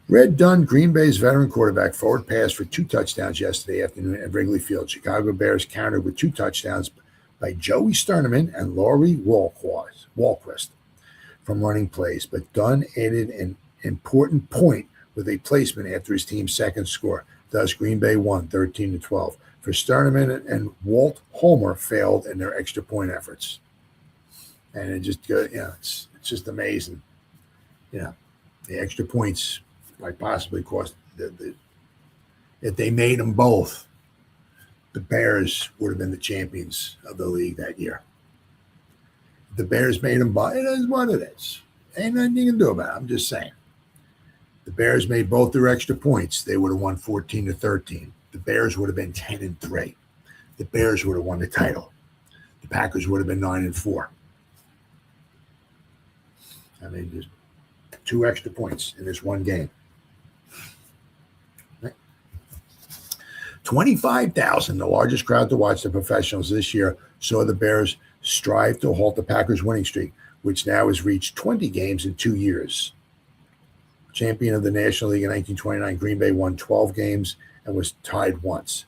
Red Dunn, Green Bay's veteran quarterback, forward pass for 2 touchdowns yesterday afternoon at Wrigley Field. Chicago Bears countered with 2 touchdowns by Joey Sternaman and Laurie Walquist from running plays, but Dunn added an important point with a placement after his team's second score. Thus, Green Bay won 13-12. For Sternaman and Walt Holmer failed in their extra point efforts. And it just goes, it's just amazing. The extra points might possibly cost if they made them both, the Bears would have been the champions of the league that year. The Bears made them both. It is what it is. Ain't nothing you can do about it. I'm just saying. The Bears made both their extra points. They would have won 14-13. The Bears would have been 10-3. The Bears would have won the title. The Packers would have been 9-4. I mean, just 2 extra points in this one game. 25,000, the largest crowd to watch the professionals this year, saw the Bears strive to halt the Packers' winning streak, which now has reached 20 games in 2 years. Champion of the National League in 1929, Green Bay won 12 games and was tied once.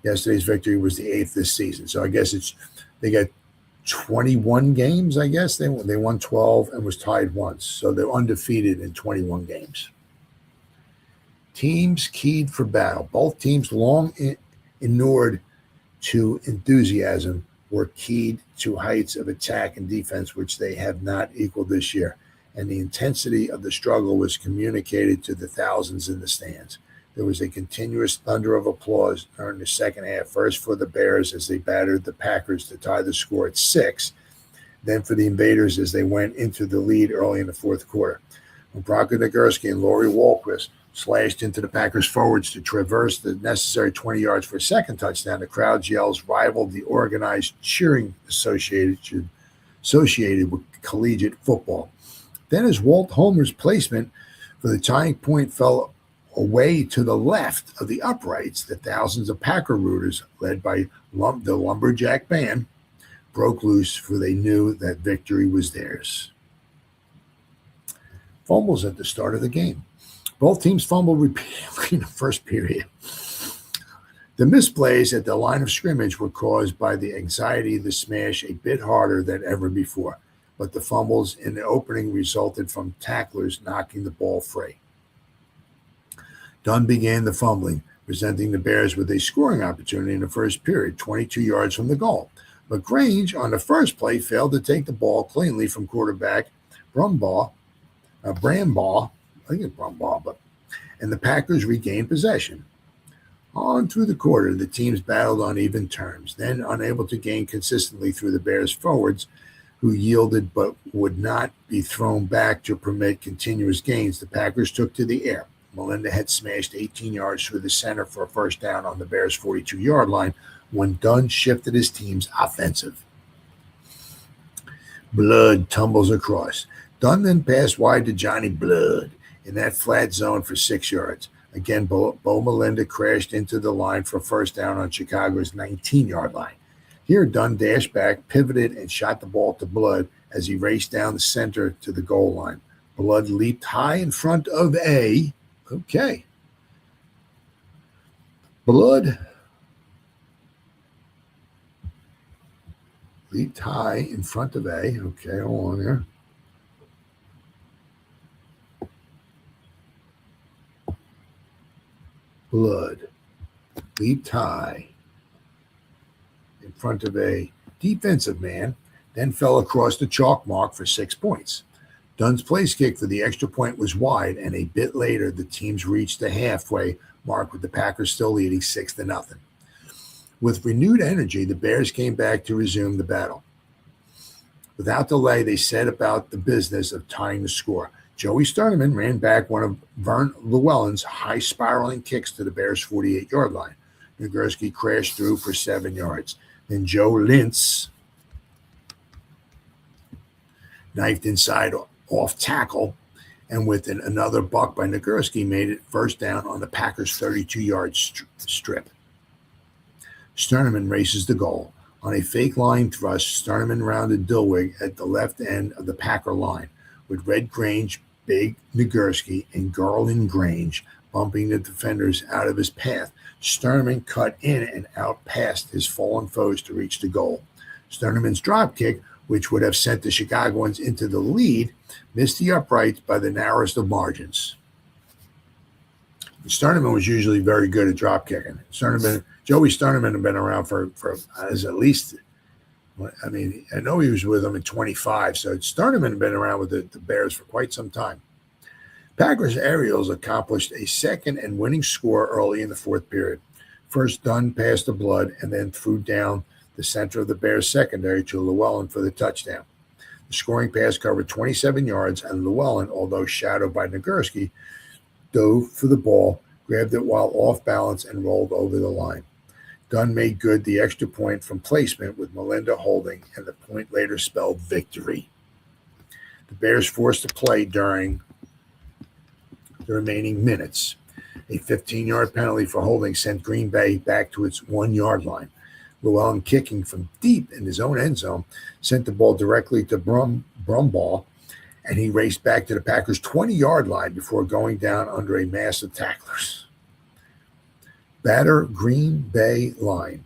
Yesterday's victory was the 8th this season. So I guess they got 21 games, I guess. They won 12 and was tied once. So they're undefeated in 21 games. Teams keyed for battle. Both teams, long inured to enthusiasm, were keyed to heights of attack and defense, which they have not equaled this year. And the intensity of the struggle was communicated to the thousands in the stands. There was a continuous thunder of applause during the second half, first for the Bears as they battered the Packers to tie the score at 6, then for the Invaders as they went into the lead early in the fourth quarter. When Bronco Nagurski and Laurie Walquist slashed into the Packers forwards to traverse the necessary 20 yards for a second touchdown, the crowd's yells rivaled the organized cheering associated with collegiate football. Then as Walt Holmer's placement for the tying point fell away to the left of the uprights, the thousands of Packer rooters, led by the Lumberjack Band, broke loose, for they knew that victory was theirs. Fumbles at the start of the game. Both teams fumbled repeatedly in the first period. The misplays at the line of scrimmage were caused by the anxiety of the smash a bit harder than ever before, but the fumbles in the opening resulted from tacklers knocking the ball free. Dunn began the fumbling, presenting the Bears with a scoring opportunity in the first period, 22 yards from the goal. But Grange, on the first play, failed to take the ball cleanly from quarterback Brumbaugh, and the Packers regained possession. On through the quarter, the teams battled on even terms, then unable to gain consistently through the Bears' forwards, who yielded but would not be thrown back to permit continuous gains. The Packers took to the air. Melinda had smashed 18 yards through the center for a first down on the Bears' 42-yard line when Dunn shifted his team's offensive. Blood tumbles across. Dunn then passed wide to Johnny Blood in that flat zone for 6 yards. Again, Bo Melinda crashed into the line for a first down on Chicago's 19-yard line. Here, Dunn dashed back, pivoted, and shot the ball to Blood as he raced down the center to the goal line. Blood leaped high in front of A. Okay. Blood leaped high in front of A. Okay, hold on there. Blood leaped high in front of a defensive man, then fell across the chalk mark for 6 points. Dunn's place kick for the extra point was wide, and a bit later, the teams reached the halfway mark with the Packers still leading 6-0. With renewed energy, the Bears came back to resume the battle. Without delay, they set about the business of tying the score. Joey Sternaman ran back one of Verne Lewellen's high spiraling kicks to the Bears' 48-yard line. Nagurski crashed through for 7 yards. Then Joe Lintz knifed inside off tackle, and with another buck by Nagurski, made it first down on the Packers' 32-yard strip. Sternaman races the goal. On a fake line thrust, Sternaman rounded Dilweg at the left end of the Packer line, with Red Grange, Big Nagurski, and Garland Grange bumping the defenders out of his path. Sternaman cut in and out past his fallen foes to reach the goal. Sternaman's drop kick, which would have sent the Chicagoans into the lead, missed the uprights by the narrowest of margins. Sternaman was usually very good at drop kicking. Joey Sternaman had been around for as at least, I mean, I know he was with them in 25, so Sternaman had been around with the Bears for quite some time. Packers Aerials accomplished a second and winning score early in the fourth period. First, Dunn passed the blood and then threw down the center of the Bears secondary to Lewellen for the touchdown. The scoring pass covered 27 yards, and Lewellen, although shadowed by Nagurski, dove for the ball, grabbed it while off balance, and rolled over the line. Dunn made good the extra point from placement with Melinda holding, and the point later spelled victory. The Bears forced to play during the remaining minutes. A 15-yard penalty for holding sent Green Bay back to its 1-yard line. Llewellyn, kicking from deep in his own end zone, sent the ball directly to Brumbaugh, and he raced back to the Packers' 20-yard line before going down under a mass of tacklers. Batter Green Bay line.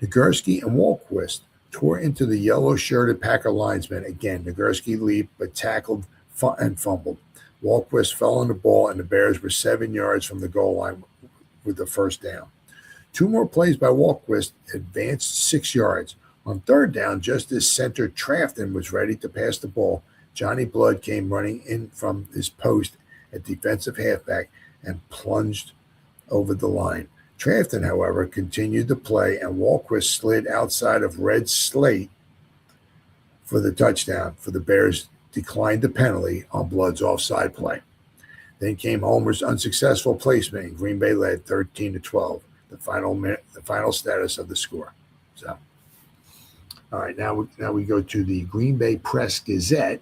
Nagurski and Walquist tore into the yellow-shirted Packer linesman. Again, Nagurski leaped but tackled and fumbled. Walquist fell on the ball, and the Bears were 7 yards from the goal line with the first down. Two more plays by Walquist advanced 6 yards. On third down, just as center Trafton was ready to pass the ball, Johnny Blood came running in from his post at defensive halfback and plunged over the line. Trafton, however, continued to play, and Walquist slid outside of Red Slate for the touchdown. For the Bears declined the penalty on Blood's offside play. Then came Homer's unsuccessful placement, and Green Bay led 13-12. The final status of the score. So, all right, now we go to the Green Bay Press-Gazette,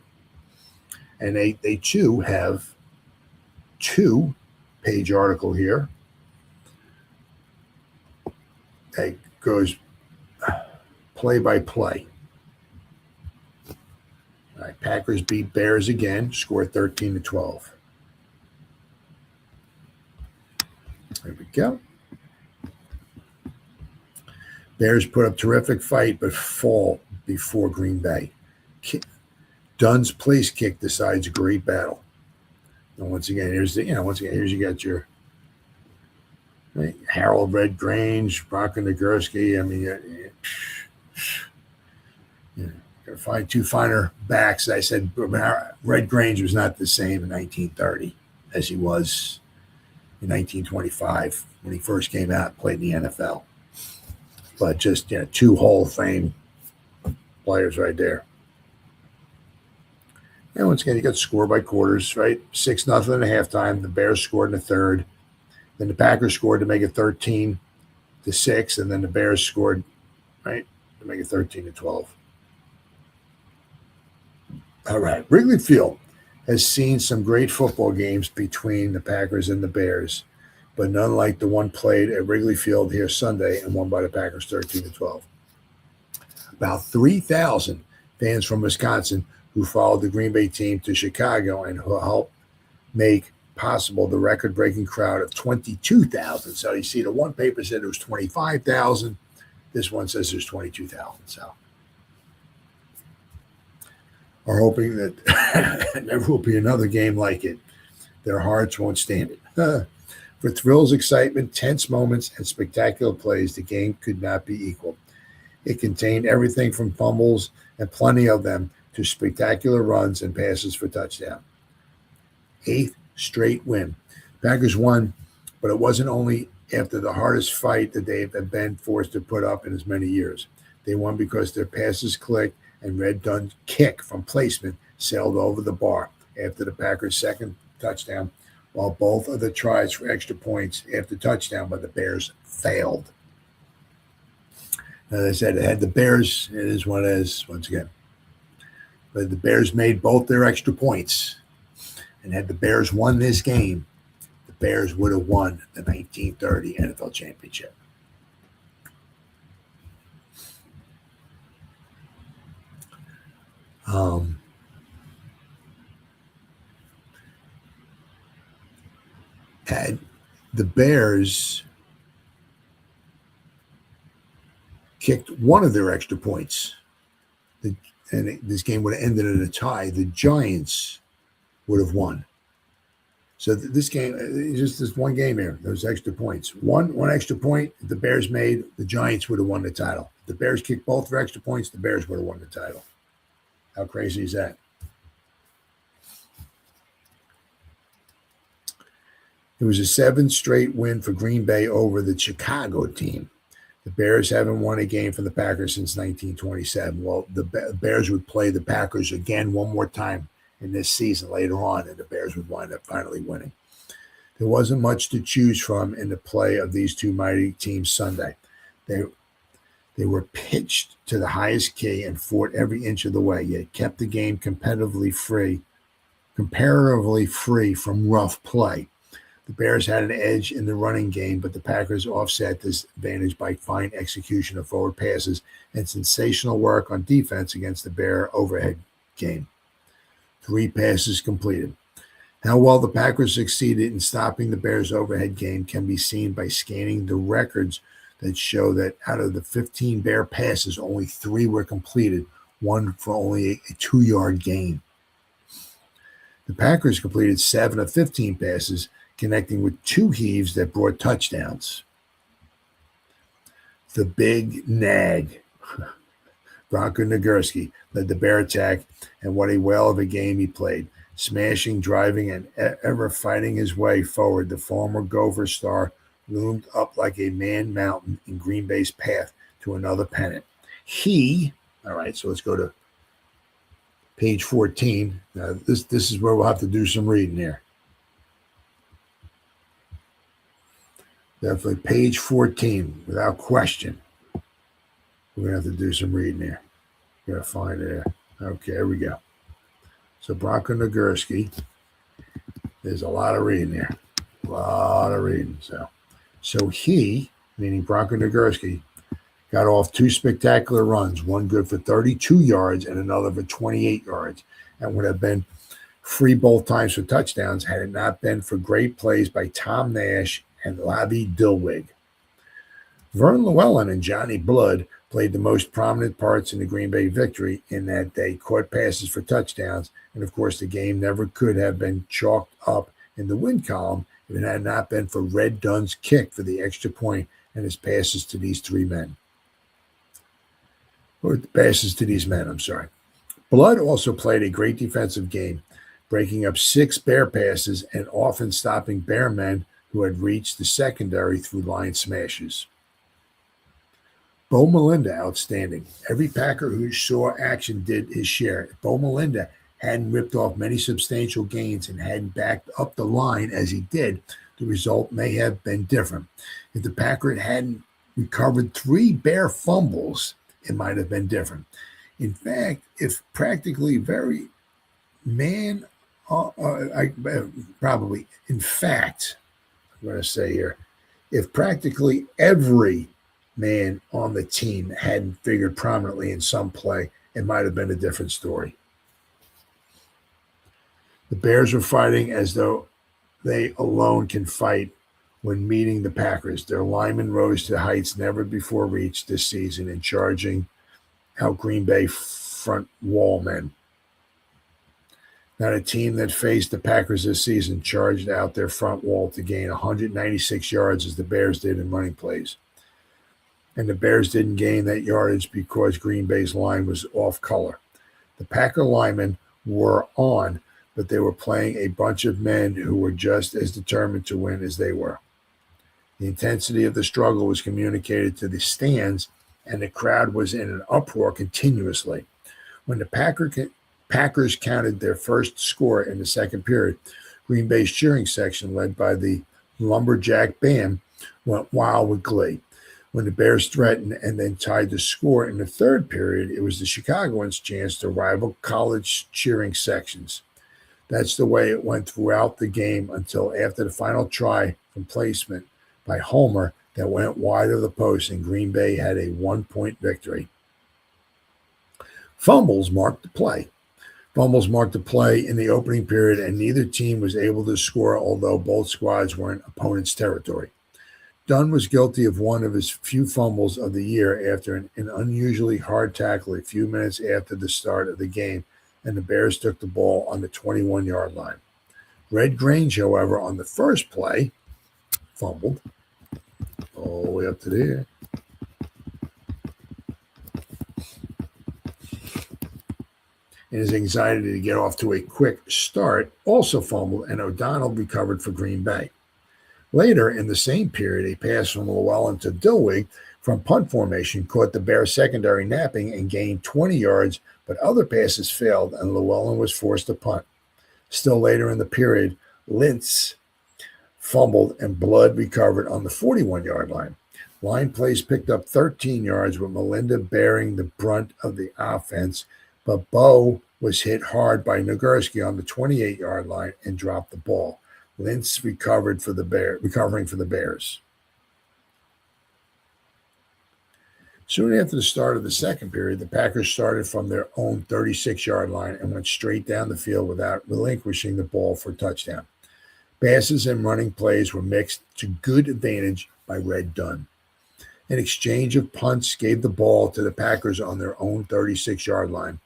and they too have 2-page article here. It goes play by play. All right, Packers beat Bears again, score 13-12. There we go. Bears put up terrific fight, but fall before Green Bay. Dunn's place kick decides a great battle. And once again, here's you got your Harold Red Grange, Bronco Nagurski. I mean, you gotta find two finer backs. I said Red Grange was not the same in 1930 as he was in 1925 when he first came out and played in the NFL. But just two Hall of Fame players right there. And once again, you got score by quarters, right? 6-0 at halftime. The Bears scored in the third. Then the Packers scored to make it 13-6, and then the Bears scored, right, to make it 13-12. All right, Wrigley Field has seen some great football games between the Packers and the Bears, but none like the one played at Wrigley Field here Sunday and won by the Packers 13-12. About 3,000 fans from Wisconsin who followed the Green Bay team to Chicago and who helped make possible the record-breaking crowd of 22,000. So you see, the one paper said it was 25,000. This one says there's 22,000. So we're hoping that there will be another game like it. Their hearts won't stand it. For thrills, excitement, tense moments, and spectacular plays, the game could not be equal. It contained everything from fumbles, and plenty of them, to spectacular runs and passes for touchdown. 8th straight win. Packers won, but it wasn't only after the hardest fight that they have been forced to put up in as many years. They won because their passes clicked and Red Dunn's kick from placement sailed over the bar after the Packers' second touchdown, while both of the tries for extra points after touchdown by the Bears failed. As I said, it had the Bears. It is what it is, once again. But the Bears made both their extra points. And had the Bears won this game, the Bears would have won the 1930 NFL Championship. Had the Bears kicked one of their extra points, and this game would have ended in a tie, the Giants would have won. So this game, just this one game here, those extra points. One extra point the Bears made, the Giants would have won the title. If the Bears kicked both for extra points, the Bears would have won the title. How crazy is that? It was a 7th straight win for Green Bay over the Chicago team. The Bears haven't won a game for the Packers since 1927. Well, the Bears would play the Packers again one more time in this season later on, and the Bears would wind up finally winning. There wasn't much to choose from in the play of these two mighty teams Sunday. They were pitched to the highest key and fought every inch of the way, yet kept the game comparatively free from rough play. The Bears had an edge in the running game, but the Packers offset this advantage by fine execution of forward passes and sensational work on defense against the Bear overhead game. 3 passes completed. How well the Packers succeeded in stopping the Bears' overhead game can be seen by scanning the records that show that out of the 15 Bear passes, only 3 were completed, 1 for only a 2-yard gain. The Packers completed 7 of 15 passes, connecting with 2 heaves that brought touchdowns. The big nag, Bronco Nagurski, led the Bear attack, and what a whale of a game he played. Smashing, driving, and ever fighting his way forward, the former Gopher star loomed up like a man mountain in Green Bay's path to another pennant. All right, so let's go to page 14. Now, this is where we'll have to do some reading here. Definitely page 14, without question. We're going to have to do some reading here. Got to find it here. Okay, here we go. So Bronco Nagurski, there's a lot of reading here. A lot of reading. So he, meaning Bronco Nagurski, got off 2 spectacular runs, one good for 32 yards and another for 28 yards, and would have been free both times for touchdowns had it not been for great plays by Tom Nash and Lavern Dilweg. Verne Lewellen and Johnny Blood played the most prominent parts in the Green Bay victory in that they caught passes for touchdowns, and of course the game never could have been chalked up in the win column if it had not been for Red Dunn's kick for the extra point and his passes to these 3 men. Or passes to these men, I'm sorry. Blood also played a great defensive game, breaking up 6 Bear passes and often stopping Bear men who had reached the secondary through line smashes. Bo Melinda, outstanding. Every Packer who saw action did his share. If Bo Melinda hadn't ripped off many substantial gains and hadn't backed up the line as he did, the result may have been different. If the Packer hadn't recovered 3 Bear fumbles, it might have been different. In fact, if practically every man, if practically every man on the team hadn't figured prominently in some play, it might have been a different story. The Bears were fighting as though they alone can fight when meeting the Packers. Their linemen rose to heights never before reached this season in charging out Green Bay front wall men. Not a team that faced the Packers this season charged out their front wall to gain 196 yards as the Bears did in running plays. And the Bears didn't gain that yardage because Green Bay's line was off color. The Packer linemen were on, but they were playing a bunch of men who were just as determined to win as they were. The intensity of the struggle was communicated to the stands, and the crowd was in an uproar continuously. When the Packers counted their first score in the second period, Green Bay's cheering section, led by the Lumberjack Band, went wild with glee. When the Bears threatened and then tied the score in the third period, it was the Chicagoans' chance to rival college cheering sections. That's the way it went throughout the game until after the final try from placement by Holmer that went wide of the post, and Green Bay had a 1-point victory. Fumbles marked the play. Fumbles marked the play in the opening period, and neither team was able to score, although both squads were in opponent's territory. Dunn was guilty of one of his few fumbles of the year after an unusually hard tackle a few minutes after the start of the game, and the Bears took the ball on the 21-yard line. Red Grange, however, on the first play, fumbled all the way up to there. In his anxiety to get off to a quick start, also fumbled, and O'Donnell recovered for Green Bay. Later in the same period, a pass from Lewellen to Dilweg from punt formation caught the Bears secondary napping and gained 20 yards, but other passes failed, and Lewellen was forced to punt. Still later in the period, Lintz fumbled and Blood recovered on the 41-yard line. Line plays picked up 13 yards with Melinda bearing the brunt of the offense, but Bo was hit hard by Nagurski on the 28-yard line and dropped the ball. Lintz recovering for the Bears. Soon after the start of the second period, the Packers started from their own 36-yard line and went straight down the field without relinquishing the ball for a touchdown. Passes and running plays were mixed to good advantage by Red Dunn. An exchange of punts gave the ball to the Packers on their own 36-yard line.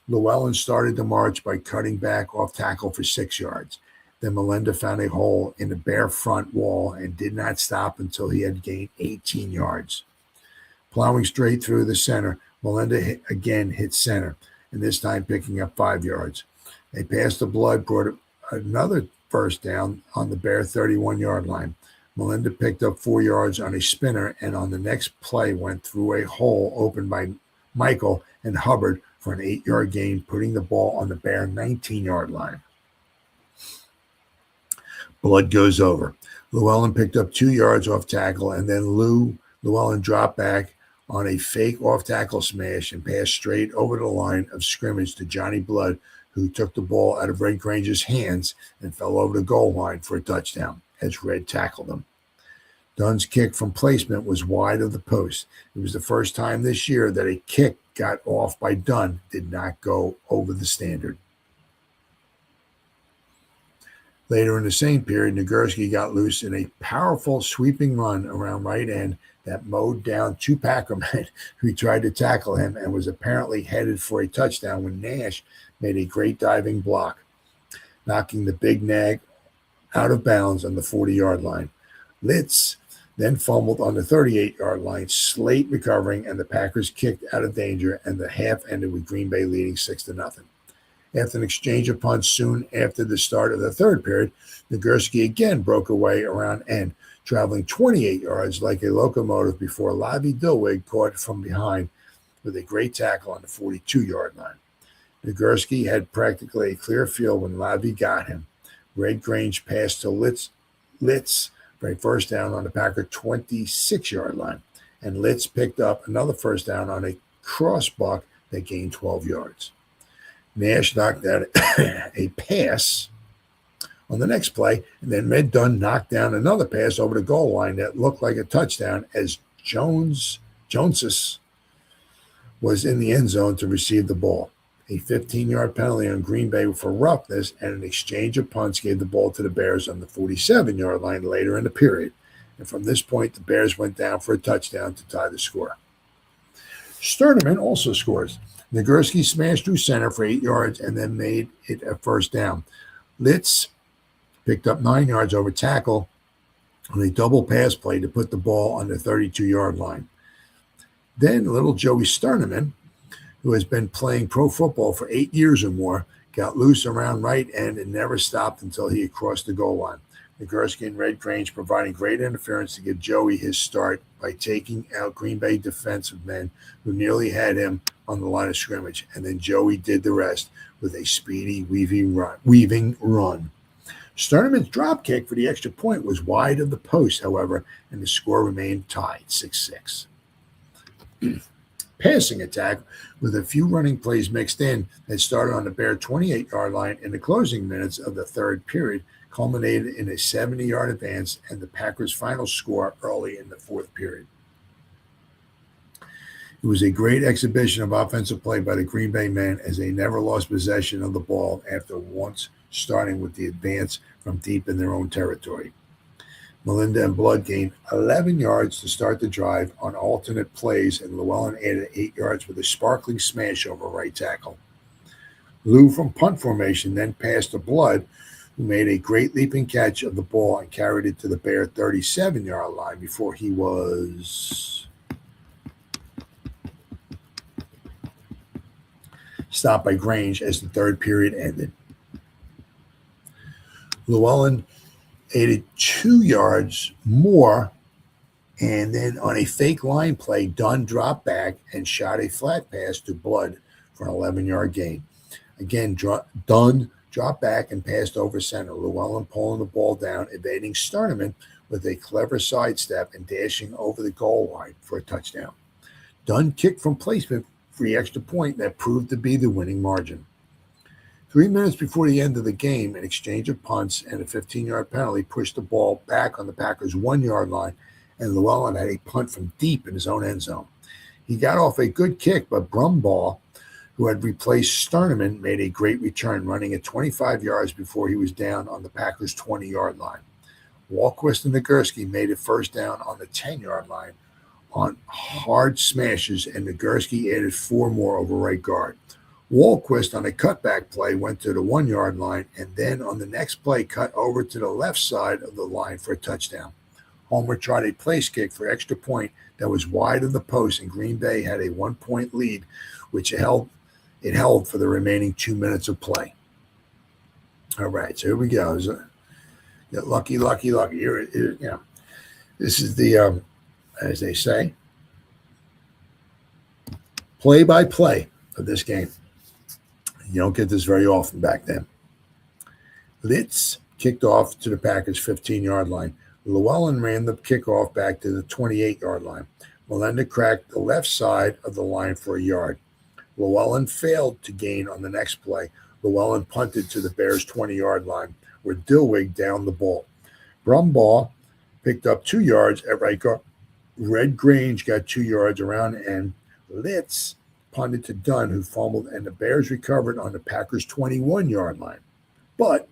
Lewellen started the march by cutting back off tackle for 6 yards. Then Melinda found a hole in the Bear front wall and did not stop until he had gained 18 yards. Plowing straight through the center, Melinda again hit center, and this time picking up 5 yards. A pass to Blood brought another first down on the Bear 31-yard line. Melinda picked up 4 yards on a spinner, and on the next play went through a hole opened by Michael and Hubbard for an 8-yard gain, putting the ball on the Bear 19-yard line. Blood goes over. Lewellen picked up 2 yards off tackle, and then Lewellen dropped back on a fake off-tackle smash and passed straight over the line of scrimmage to Johnny Blood, who took the ball out of Red Grange's hands and fell over the goal line for a touchdown as Red tackled him. Dunn's kick from placement was wide of the post. It was the first time this year that a kick got off by Dunn did not go over the standard. Later in the same period, Nagurski got loose in a powerful sweeping run around right end that mowed down 2 Packermen who tried to tackle him and was apparently headed for a touchdown when Nash made a great diving block, knocking the big nag out of bounds on the 40-yard line. Litz then fumbled on the 38-yard line, Sleight recovering, and the Packers kicked out of danger, and the half ended with Green Bay leading 6-0. After an exchange of punts soon after the start of the third period, Nagurski again broke away around end, traveling 28 yards like a locomotive before Lavern Dilweg caught from behind with a great tackle on the 42-yard line. Nagurski had practically a clear field when Lavy got him. Red Grange passed to Litz for a first down on the Packer 26-yard line, and Litz picked up another first down on a crossbuck that gained 12 yards. Nash knocked out a pass on the next play, and then Red Dunn knocked down another pass over the goal line that looked like a touchdown as Joneses was in the end zone to receive the ball. A 15-yard penalty on Green Bay for roughness and an exchange of punts gave the ball to the Bears on the 47-yard line later in the period. And from this point, the Bears went down for a touchdown to tie the score. Sternaman also scores. Nagurski smashed through center for 8 yards and then made it a first down. Litz picked up 9 yards over tackle on a double pass play to put the ball on the 32-yard line. Then little Joey Sternaman, who has been playing pro football for 8 years or more, got loose around right end and never stopped until he had crossed the goal line. Nagurski and Red Grange providing great interference to give Joey his start by taking out Green Bay defensive men who nearly had him on the line of scrimmage, and then Joey did the rest with a speedy weaving run. Sternaman's drop kick for the extra point was wide of the post, however, and the score remained tied 6-6. Passing attack with a few running plays mixed in that started on the Bear 28-yard line in the closing minutes of the third period culminated in a 70-yard advance and the Packers' final score early in the fourth period. It was a great exhibition of offensive play by the Green Bay men as they never lost possession of the ball after once starting with the advance from deep in their own territory. Melinda and Blood gained 11 yards to start the drive on alternate plays, and Lewellen added 8 yards with a sparkling smash over right tackle. Lou from punt formation then passed to Blood, who made a great leaping catch of the ball and carried it to the Bear 37-yard line before he was stopped by Grange as the third period ended. Lewellen added 2 yards more, and then on a fake line play, Dunn dropped back and shot a flat pass to Blood for an 11-yard gain. Again, Dunn dropped back and passed over center. Lewellen pulling the ball down, evading Sternaman with a clever sidestep and dashing over the goal line for a touchdown. Dunn kicked from placement for the extra point that proved to be the winning margin. 3 minutes before the end of the game, an exchange of punts and a 15-yard penalty pushed the ball back on the Packers' 1-yard line, and Lewellen had a punt from deep in his own end zone. He got off a good kick, but Brumbaugh, who had replaced Sternaman, made a great return, running at 25 yards before he was down on the Packers' 20-yard line. Walquist and Nagurski made it first down on the 10-yard line on hard smashes, and Nagurski added 4 more over right guard. Walquist on a cutback play went to the 1-yard line, and then on the next play cut over to the left side of the line for a touchdown. Holmer tried a place kick for extra point that was wide of the post, and Green Bay had a 1-point lead, which it held for the remaining 2 minutes of play. All right, so here we go. Get lucky. Here, this is the, as they say, play-by-play of this game. You don't get this very often back then. Litz kicked off to the Packers' 15-yard line. Lewellen ran the kickoff back to the 28-yard line. Molenda cracked the left side of the line for a yard. Lewellen failed to gain on the next play. Lewellen punted to the Bears' 20-yard line, where Dilweg downed the ball. Brumbaugh picked up 2 yards at right guard. Red Grange got 2 yards around, and Litz punted to Dunn, who fumbled, and the Bears recovered on the Packers' 21-yard line. But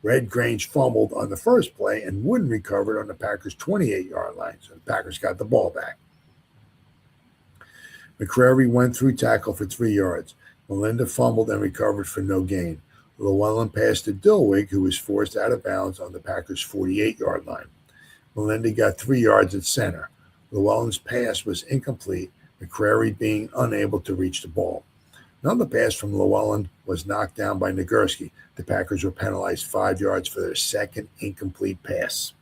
Red Grange fumbled on the first play, and Woodin recovered on the Packers' 28-yard line, so the Packers got the ball back. McCrary went through tackle for 3 yards. Molenda fumbled and recovered for no gain. Lewellen passed to Dilweg, who was forced out of bounds on the Packers' 48-yard line. Molenda got 3 yards at center. Llewellyn's pass was incomplete, McCrary being unable to reach the ball. Another pass from Lewellen was knocked down by Nagurski. The Packers were penalized 5 yards for their second incomplete pass.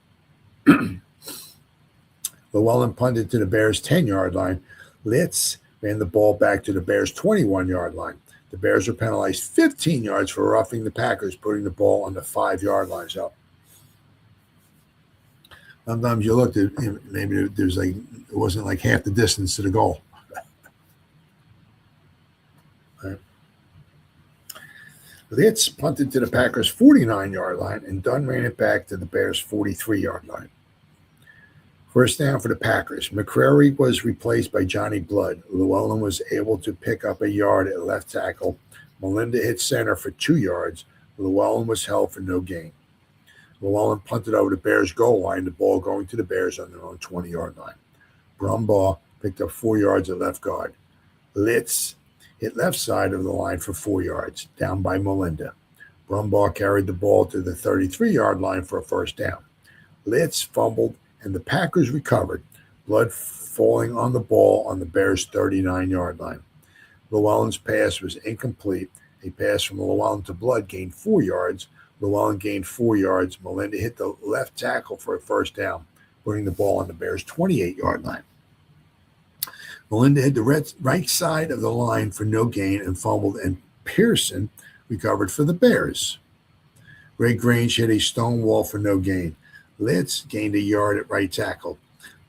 Lewellen punted to the Bears' 10-yard line. Litz ran the ball back to the Bears' 21-yard line. The Bears were penalized 15 yards for roughing the Packers, putting the ball on the 5-yard line. So sometimes you looked at maybe there's like it wasn't like half the distance to the goal. Right. Litz punted to the Packers' 49-yard line, and Dunn ran it back to the Bears' 43-yard line. First down for the Packers. McCrary was replaced by Johnny Blood. Llewellyn was able to pick up a yard at left tackle. Molenda hit center for 2 yards. Llewellyn was held for no gain. Llewellyn punted over the Bears' goal line, the ball going to the Bears on their own 20-yard line. Brumbaugh picked up 4 yards at left guard. Litz hit left side of the line for 4 yards, down by Molenda. Brumbaugh carried the ball to the 33-yard line for a first down. Litz fumbled, and the Packers recovered, Blood falling on the ball on the Bears' 39-yard line. Llewellyn's pass was incomplete. A pass from Llewellyn to Blood gained 4 yards. Llewellyn gained 4 yards. Molenda hit the left tackle for a first down, putting the ball on the Bears' 28-yard line. Molenda hit the right side of the line for no gain and fumbled, and Pearson recovered for the Bears. Ray Grange hit a stone wall for no gain. Litz gained a yard at right tackle.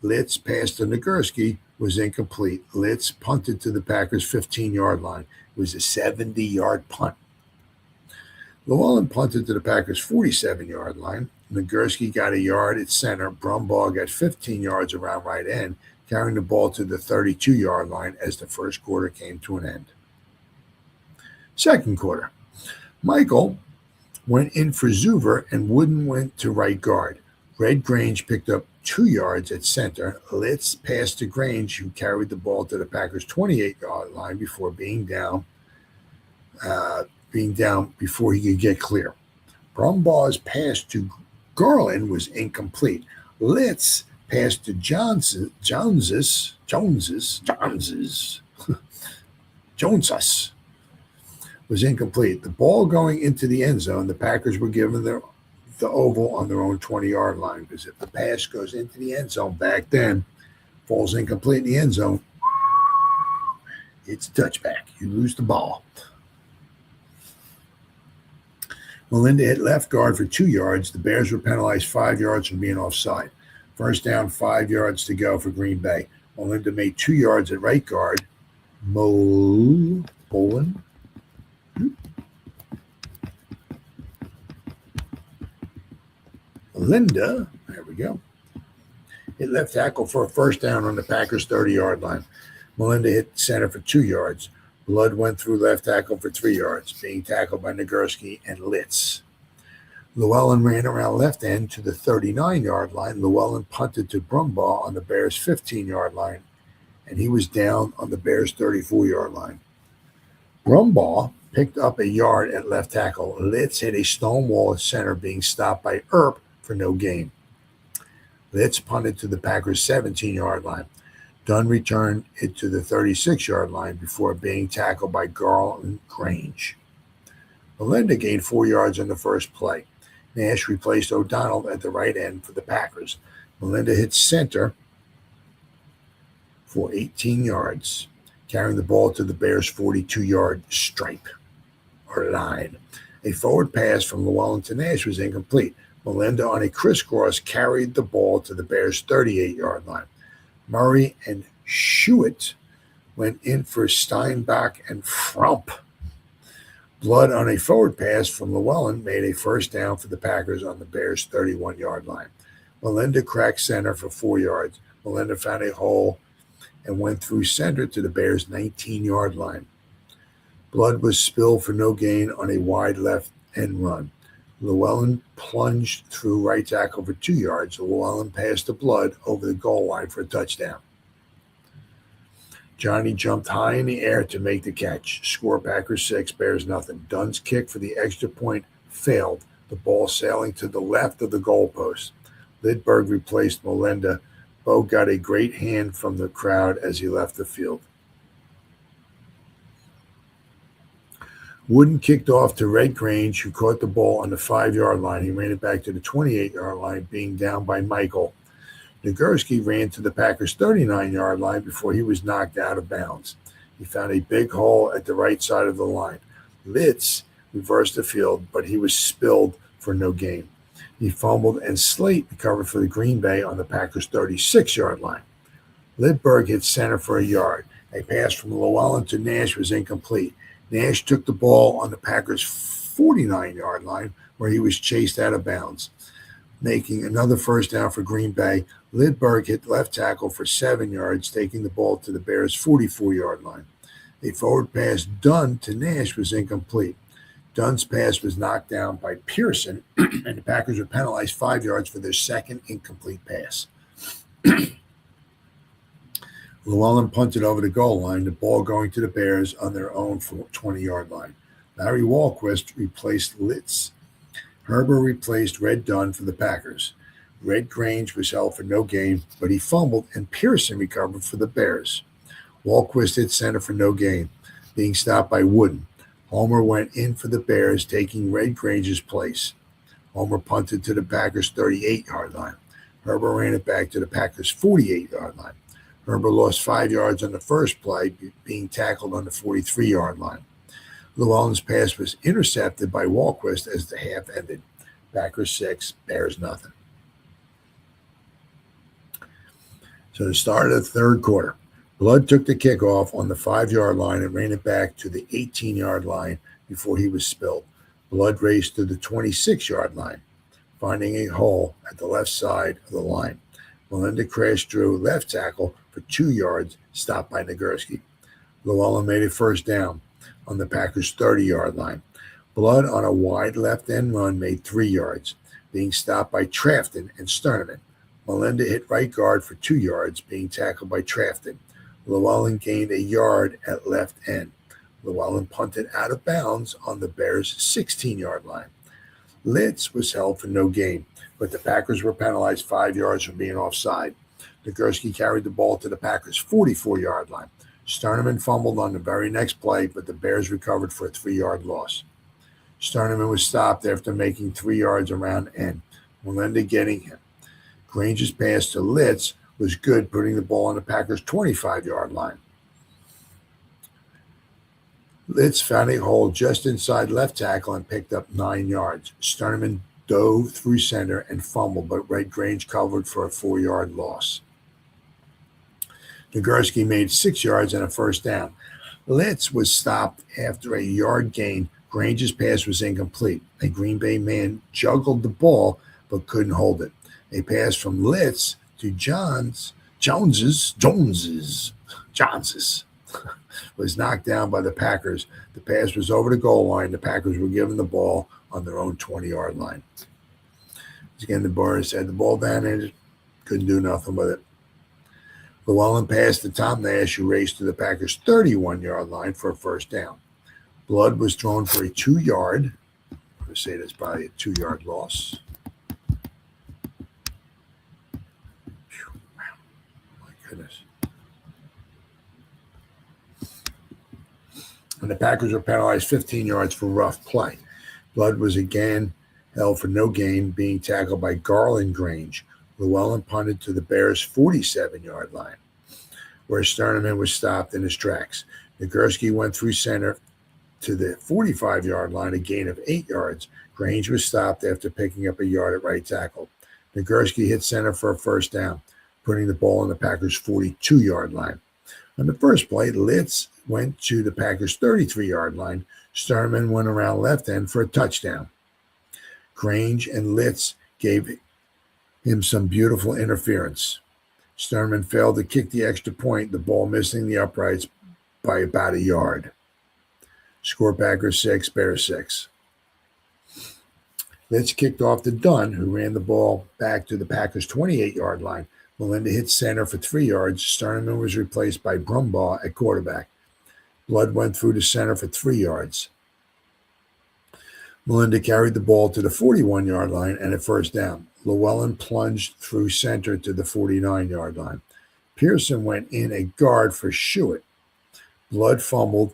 Litz passed to Nagurski was incomplete. Litz punted to the Packers' 15-yard line. It was a 70-yard punt. Llewellyn punted to the Packers' 47-yard line. Nagurski got a yard at center. Brumbaugh got 15 yards around right end, carrying the ball to the 32-yard line as the first quarter came to an end. Second quarter. Michael went in for Zuver, and Woodin went to right guard. Red Grange picked up 2 yards at center. Litz passed to Grange, who carried the ball to the Packers' 28-yard line before being down before he could get clear. Brumbaugh's pass to Garland was incomplete. Litz passed to Joneses was incomplete. The ball going into the end zone, the Packers were given the oval on their own 20-yard line, because if the pass goes into the end zone back then, falls incomplete in the end zone, it's a touchback. You lose the ball. Melinda hit left guard for 2 yards. The Bears were penalized 5 yards from being offside. First down, 5 yards to go for Green Bay. Melinda made 2 yards at right guard. Melinda, there we go, hit left tackle for a first down on the Packers' 30-yard line. Melinda hit center for 2 yards. Blood went through left tackle for 3 yards, being tackled by Nagurski and Litz. Lewellen ran around left end to the 39-yard line. Lewellen punted to Brumbaugh on the Bears' 15-yard line, and he was down on the Bears' 34-yard line. Brumbaugh picked up a yard at left tackle. Litz hit a stone wall at center, being stopped by Earp for no gain. Litz punted to the Packers' 17-yard line. Dunn returned it to the 36-yard line before being tackled by Garland Grange. Melinda gained 4 yards on the first play. Nash replaced O'Donnell at the right end for the Packers. Melinda hit center for 18 yards, carrying the ball to the Bears' 42-yard stripe or line. A forward pass from Lewellen to Nash was incomplete. Melinda, on a crisscross, carried the ball to the Bears' 38-yard line. Murray and Schuett went in for Steinbach and Frump. Blood, on a forward pass from Lewellen, made a first down for the Packers on the Bears' 31-yard line. Melinda cracked center for 4 yards. Melinda found a hole and went through center to the Bears' 19-yard line. Blood was spilled for no gain on a wide left end run. Lewellen plunged through right tackle for 2 yards. Lewellen passed to Blood over the goal line for a touchdown. Johnny jumped high in the air to make the catch. Score Packers 6, Bears nothing. Dunn's kick for the extra point failed, the ball sailing to the left of the goalpost. Lidberg replaced Melinda. Bo got a great hand from the crowd as he left the field. Woodin kicked off to Red Grange, who caught the ball on the 5-yard line. He ran it back to the 28-yard line, being down by Michael. Nagurski ran to the Packers' 39-yard line before he was knocked out of bounds. He found a big hole at the right side of the line. Litz reversed the field, but he was spilled for no gain. He fumbled, and Sleight recovered for the Green Bay on the Packers' 36-yard line. Lidberg hit center for a yard. A pass from Lewellen to Nash was incomplete. Nash took the ball on the Packers' 49-yard line, where he was chased out of bounds. Making another first down for Green Bay, Lidberg hit left tackle for 7 yards, taking the ball to the Bears' 44-yard line. A forward pass Dunn to Nash was incomplete. Dunn's pass was knocked down by Pearson, and the Packers were penalized 5 yards for their second incomplete pass. Llewellyn punted over the goal line, the ball going to the Bears on their own 20-yard line. Laurie Walquist replaced Litz. Herbert replaced Red Dunn for the Packers. Red Grange was held for no gain, but he fumbled, and Pearson recovered for the Bears. Walquist hit center for no gain, being stopped by Woodin. Holmer went in for the Bears, taking Red Grange's place. Holmer punted to the Packers' 38-yard line. Herbert ran it back to the Packers' 48-yard line. Herbert lost 5 yards on the first play, being tackled on the 43-yard line. Llewellyn's pass was intercepted by Walquist as the half ended. Packers 6, Bears nothing. So the start of the third quarter. Blood took the kickoff on the 5-yard line and ran it back to the 18-yard line before he was spilled. Blood raced to the 26-yard line, finding a hole at the left side of the line. Melinda crashed through left tackle for 2 yards, stopped by Nagurski. Llewellyn made a first down on the Packers' 30-yard line. Blood on a wide left-end run made 3 yards, being stopped by Trafton and Sternaman. Melinda hit right guard for 2 yards, being tackled by Trafton. Llewellyn gained a yard at left end. Llewellyn punted out of bounds on the Bears' 16-yard line. Litz was held for no gain, but the Packers were penalized 5 yards for being offside. Nagurski carried the ball to the Packers' 44-yard line. Sternaman fumbled on the very next play, but the Bears recovered for a 3-yard loss. Sternaman was stopped after making 3 yards around end. Melinda getting him. Grange's pass to Litz was good, putting the ball on the Packers' 25-yard line. Litz found a hole just inside left tackle and picked up 9 yards. Sternaman dove through center and fumbled, but Red Grange covered for a 4-yard loss. Nagurski made 6 yards and a first down. Litz was stopped after a yard gain. Grange's pass was incomplete. A Green Bay man juggled the ball but couldn't hold it. A pass from Litz to Joneses was knocked down by the Packers. The pass was over the goal line. The Packers were given the ball on their own 20-yard line. Again, the Bears had the ball down and couldn't do nothing with it. Lewellen passed to Tom Nash, who raced to the Packers' 31-yard line for a first down. Blood was thrown for a 2-yard. I'm going to say that's probably a 2-yard loss. My goodness. And the Packers were penalized 15 yards for rough play. Blood was again held for no gain, being tackled by Garland Grange. Lewellen punted to the Bears' 47-yard line, where Sternaman was stopped in his tracks. Nagurski went through center to the 45-yard line, a gain of 8 yards. Grange was stopped after picking up a yard at right tackle. Nagurski hit center for a first down, putting the ball on the Packers' 42-yard line. On the first play, Litz went to the Packers' 33-yard line. Sternaman went around left end for a touchdown. Grange and Litz gave him some beautiful interference. Sternaman failed to kick the extra point, the ball missing the uprights by about a yard. Score Packers 6, Bears 6. Litz kicked off to Dunn, who ran the ball back to the Packers' 28-yard line. Melinda hit center for 3 yards. Sternaman was replaced by Brumbaugh at quarterback. Blood went through to center for 3 yards. Melinda carried the ball to the 41-yard line and a first down. Lewellen plunged through center to the 49-yard line. Pearson went in a guard for Schuett. Blood fumbled,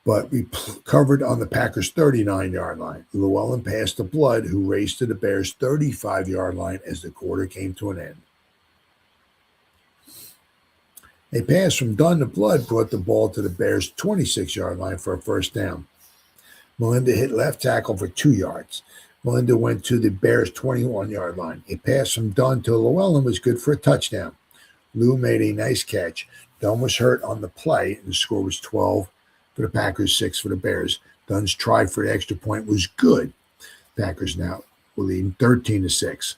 but recovered on the Packers' 39-yard line. Lewellen passed to Blood, who raced to the Bears' 35-yard line as the quarter came to an end. A pass from Dunn to Blood brought the ball to the Bears' 26-yard line for a first down. Melinda hit left tackle for 2 yards. Melinda went to the Bears' 21-yard line. A pass from Dunn to Lewellen was good for a touchdown. Lou made a nice catch. Dunn was hurt on the play, and the score was 12 for the Packers, 6 for the Bears. Dunn's try for the extra point was good. Packers now were leading 13-6.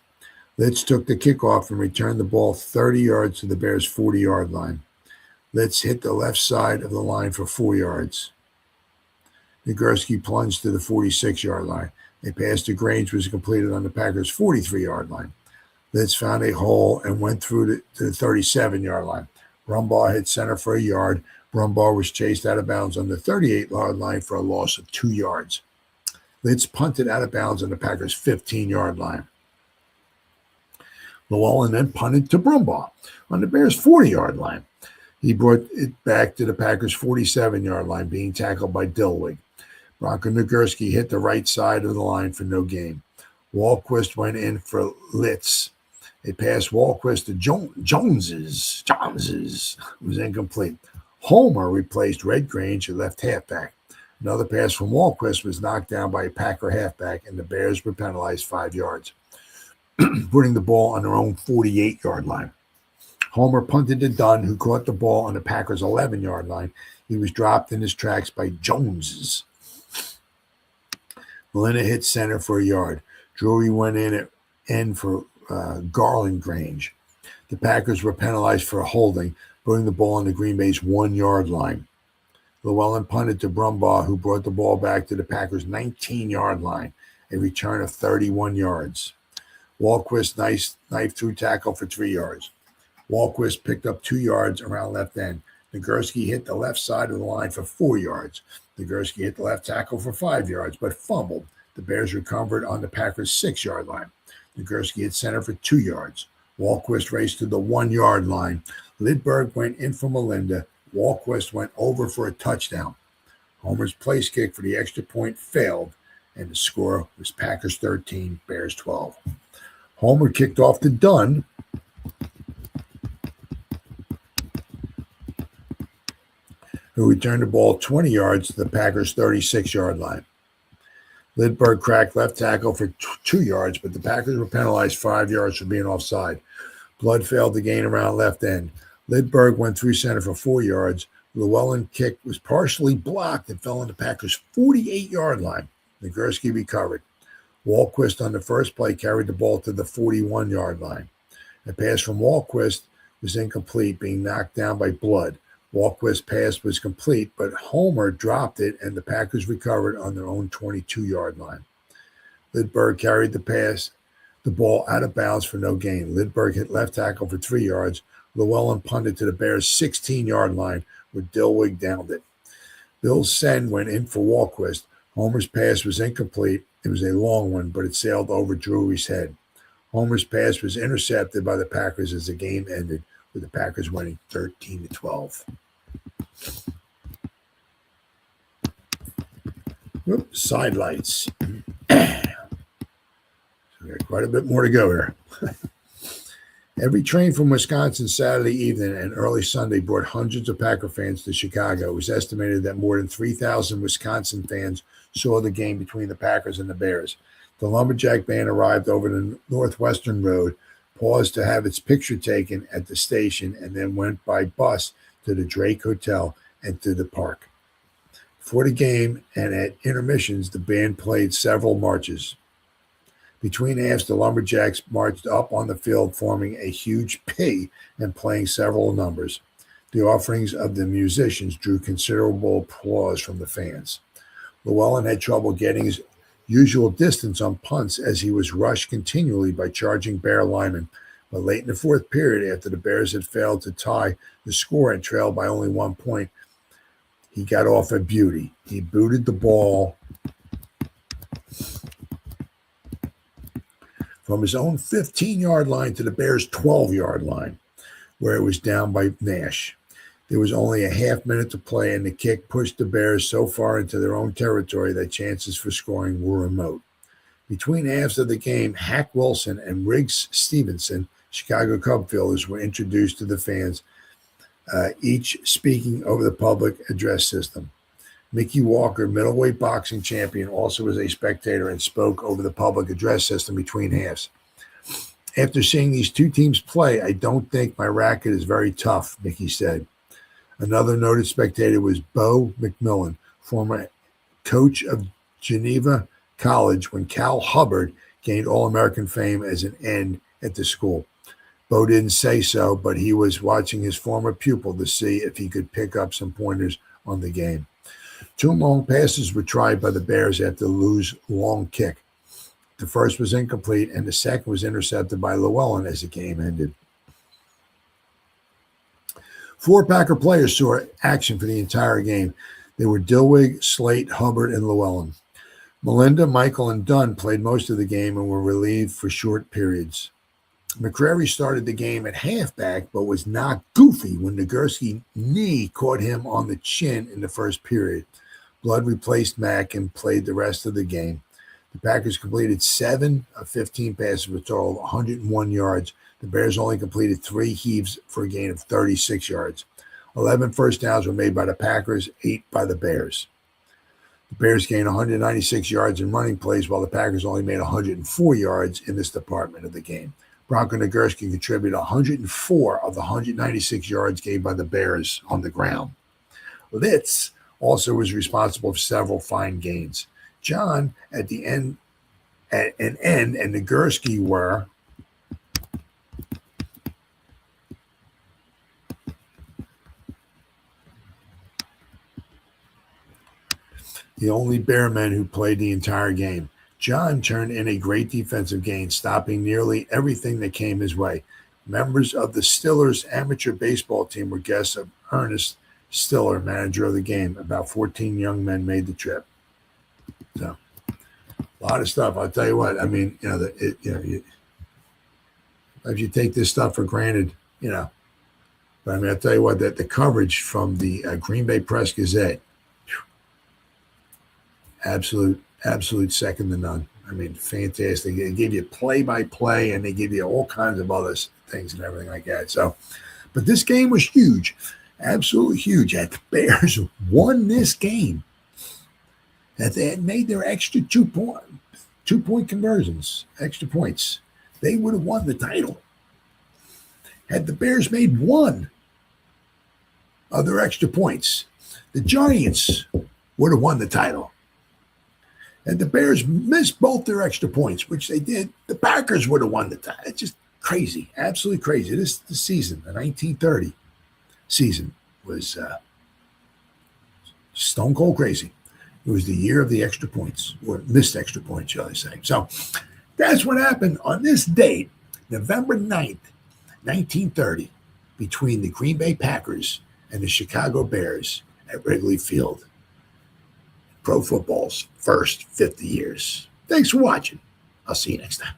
Litz took the kickoff and returned the ball 30 yards to the Bears' 40-yard line. Litz hit the left side of the line for 4 yards. Nagurski plunged to the 46-yard line. A pass to Grange was completed on the Packers' 43-yard line. Litz found a hole and went through to the 37-yard line. Brumbaugh hit center for a yard. Brumbaugh was chased out of bounds on the 38-yard line for a loss of 2 yards. Litz punted out of bounds on the Packers' 15-yard line. Lewellen then punted to Brumbaugh on the Bears' 40-yard line. He brought it back to the Packers' 47-yard line, being tackled by Dilweg. Bronco Nagurski hit the right side of the line for no gain. Walquist went in for Litz. A pass Walquist to Joneses was incomplete. Holmer replaced Red Grange at left halfback. Another pass from Walquist was knocked down by a Packer halfback, and the Bears were penalized 5 yards, putting the ball on their own 48-yard line. Holmer punted to Dunn, who caught the ball on the Packers' 11-yard line. He was dropped in his tracks by Joneses. Melinda hit center for a yard. Drury went in at end for Garland Grange. The Packers were penalized for a holding, putting the ball on the Green Bay's 1-yard line. Lewellen punted to Brumbaugh, who brought the ball back to the Packers' 19-yard line, a return of 31 yards. Walquist knifed through tackle for 3 yards. Walquist picked up 2 yards around left end. Nagurski hit the left side of the line for 4 yards. Nagurski hit the left tackle for 5 yards, but fumbled. The Bears recovered on the Packers' 6-yard line. Nagurski hit center for 2 yards. Walquist raced to the 1-yard line. Lidberg went in for Melinda. Walquist went over for a touchdown. Homer's place kick for the extra point failed, and the score was Packers 13, Bears 12. Homer kicked off to Dunn, who returned the ball 20 yards to the Packers' 36-yard line. Lidberg cracked left tackle for 2 yards, but the Packers were penalized 5 yards for being offside. Blood failed to gain around left end. Lidberg went through center for 4 yards. Lewellen kick was partially blocked and fell on the Packers' 48-yard line. Nagurski recovered. Walquist on the first play carried the ball to the 41-yard line. A pass from Walquist was incomplete, being knocked down by Blood. Walquist's pass was complete, but Homer dropped it, and the Packers recovered on their own 22-yard line. Lidberg carried the ball out of bounds for no gain. Lidberg hit left tackle for 3 yards. Lewellen punted to the Bears' 16-yard line, where Dilweg downed it. Bill Sen went in for Walquist. Homer's pass was incomplete. It was a long one, but it sailed over Drury's head. Homer's pass was intercepted by the Packers as the game ended, with the Packers winning 13-12. Whoops, side lights. So we got quite a bit more to go here. Every train from Wisconsin Saturday evening and early Sunday brought hundreds of Packer fans to Chicago. It was estimated that more than 3,000 Wisconsin fans saw the game between the Packers and the Bears. The Lumberjack band arrived over the Northwestern Road, paused to have its picture taken at the station, and then went by bus to the Drake Hotel and to the park. Before the game and at intermissions, the band played several marches. Between halves, the Lumberjacks marched up on the field, forming a huge P and playing several numbers. The offerings of the musicians drew considerable applause from the fans. Lewellen had trouble getting his usual distance on punts as he was rushed continually by charging Bear linemen. But late in the fourth period, after the Bears had failed to tie the score and trailed by only 1 point, he got off a beauty. He booted the ball from his own 15-yard line to the Bears' 12-yard line, where it was down by Nash. There was only a half minute to play, and the kick pushed the Bears so far into their own territory that chances for scoring were remote. Between halves of the game, Hack Wilson and Riggs Stevenson, Chicago Cub fielders, were introduced to the fans, each speaking over the public address system. Mickey Walker, middleweight boxing champion, also was a spectator and spoke over the public address system between halves. After seeing these two teams play, I don't think my racket is very tough, Mickey said. Another noted spectator was Bo McMillan, former coach of Geneva College when Cal Hubbard gained All-American fame as an end at the school. Bo didn't say so, but he was watching his former pupil to see if he could pick up some pointers on the game. 2 long passes were tried by the Bears after Lou's long kick. The first was incomplete, and the second was intercepted by Lewellen as the game ended. 4 Packer players saw action for the entire game. They were Dilweg, Sleight, Hubbard, and Lewellen. Melinda, Michael, and Dunn played most of the game and were relieved for short periods. McCrary started the game at halfback, but was knocked goofy when Nagurski's knee caught him on the chin in the first period. Blood replaced Mack and played the rest of the game. The Packers completed 7 of 15 passes for a total of 101 yards. The Bears only completed 3 heaves for a gain of 36 yards. 11 first downs were made by the Packers, 8 by the Bears. The Bears gained 196 yards in running plays, while the Packers only made 104 yards in this department of the game. Bronco Nagurski contributed 104 of the 196 yards gained by the Bears on the ground. Litz also was responsible for several fine gains. John at the end, and Nagurski were the only Bear men who played the entire game. John turned in a great defensive game, stopping nearly everything that came his way. Members of the Stillers amateur baseball team were guests of Ernest Stiller, manager of the game. About 14 young men made the trip. So A lot of stuff. I'll tell you what. I mean, if you take this stuff for granted, But I mean, I'll tell you what, that the coverage from the Green Bay Press Gazette, absolute second to none. I mean, fantastic. They gave you play-by-play, and they give you all kinds of other things and everything like that. So, but this game was huge, absolutely huge. That the Bears won this game, that they had made their extra two-point conversions, extra points, they would have won the title. Had the Bears made one of their extra points, the Giants would have won the title. And the Bears missed both their extra points, which they did. The Packers would have won the title. It's just crazy, absolutely crazy. The season, the 1930 season, was stone cold crazy. It was the year of the extra points, or missed extra points, shall I say. So that's what happened on this date, November 9th, 1930, between the Green Bay Packers and the Chicago Bears at Wrigley Field. Pro football's first 50 years. Thanks for watching. I'll see you next time.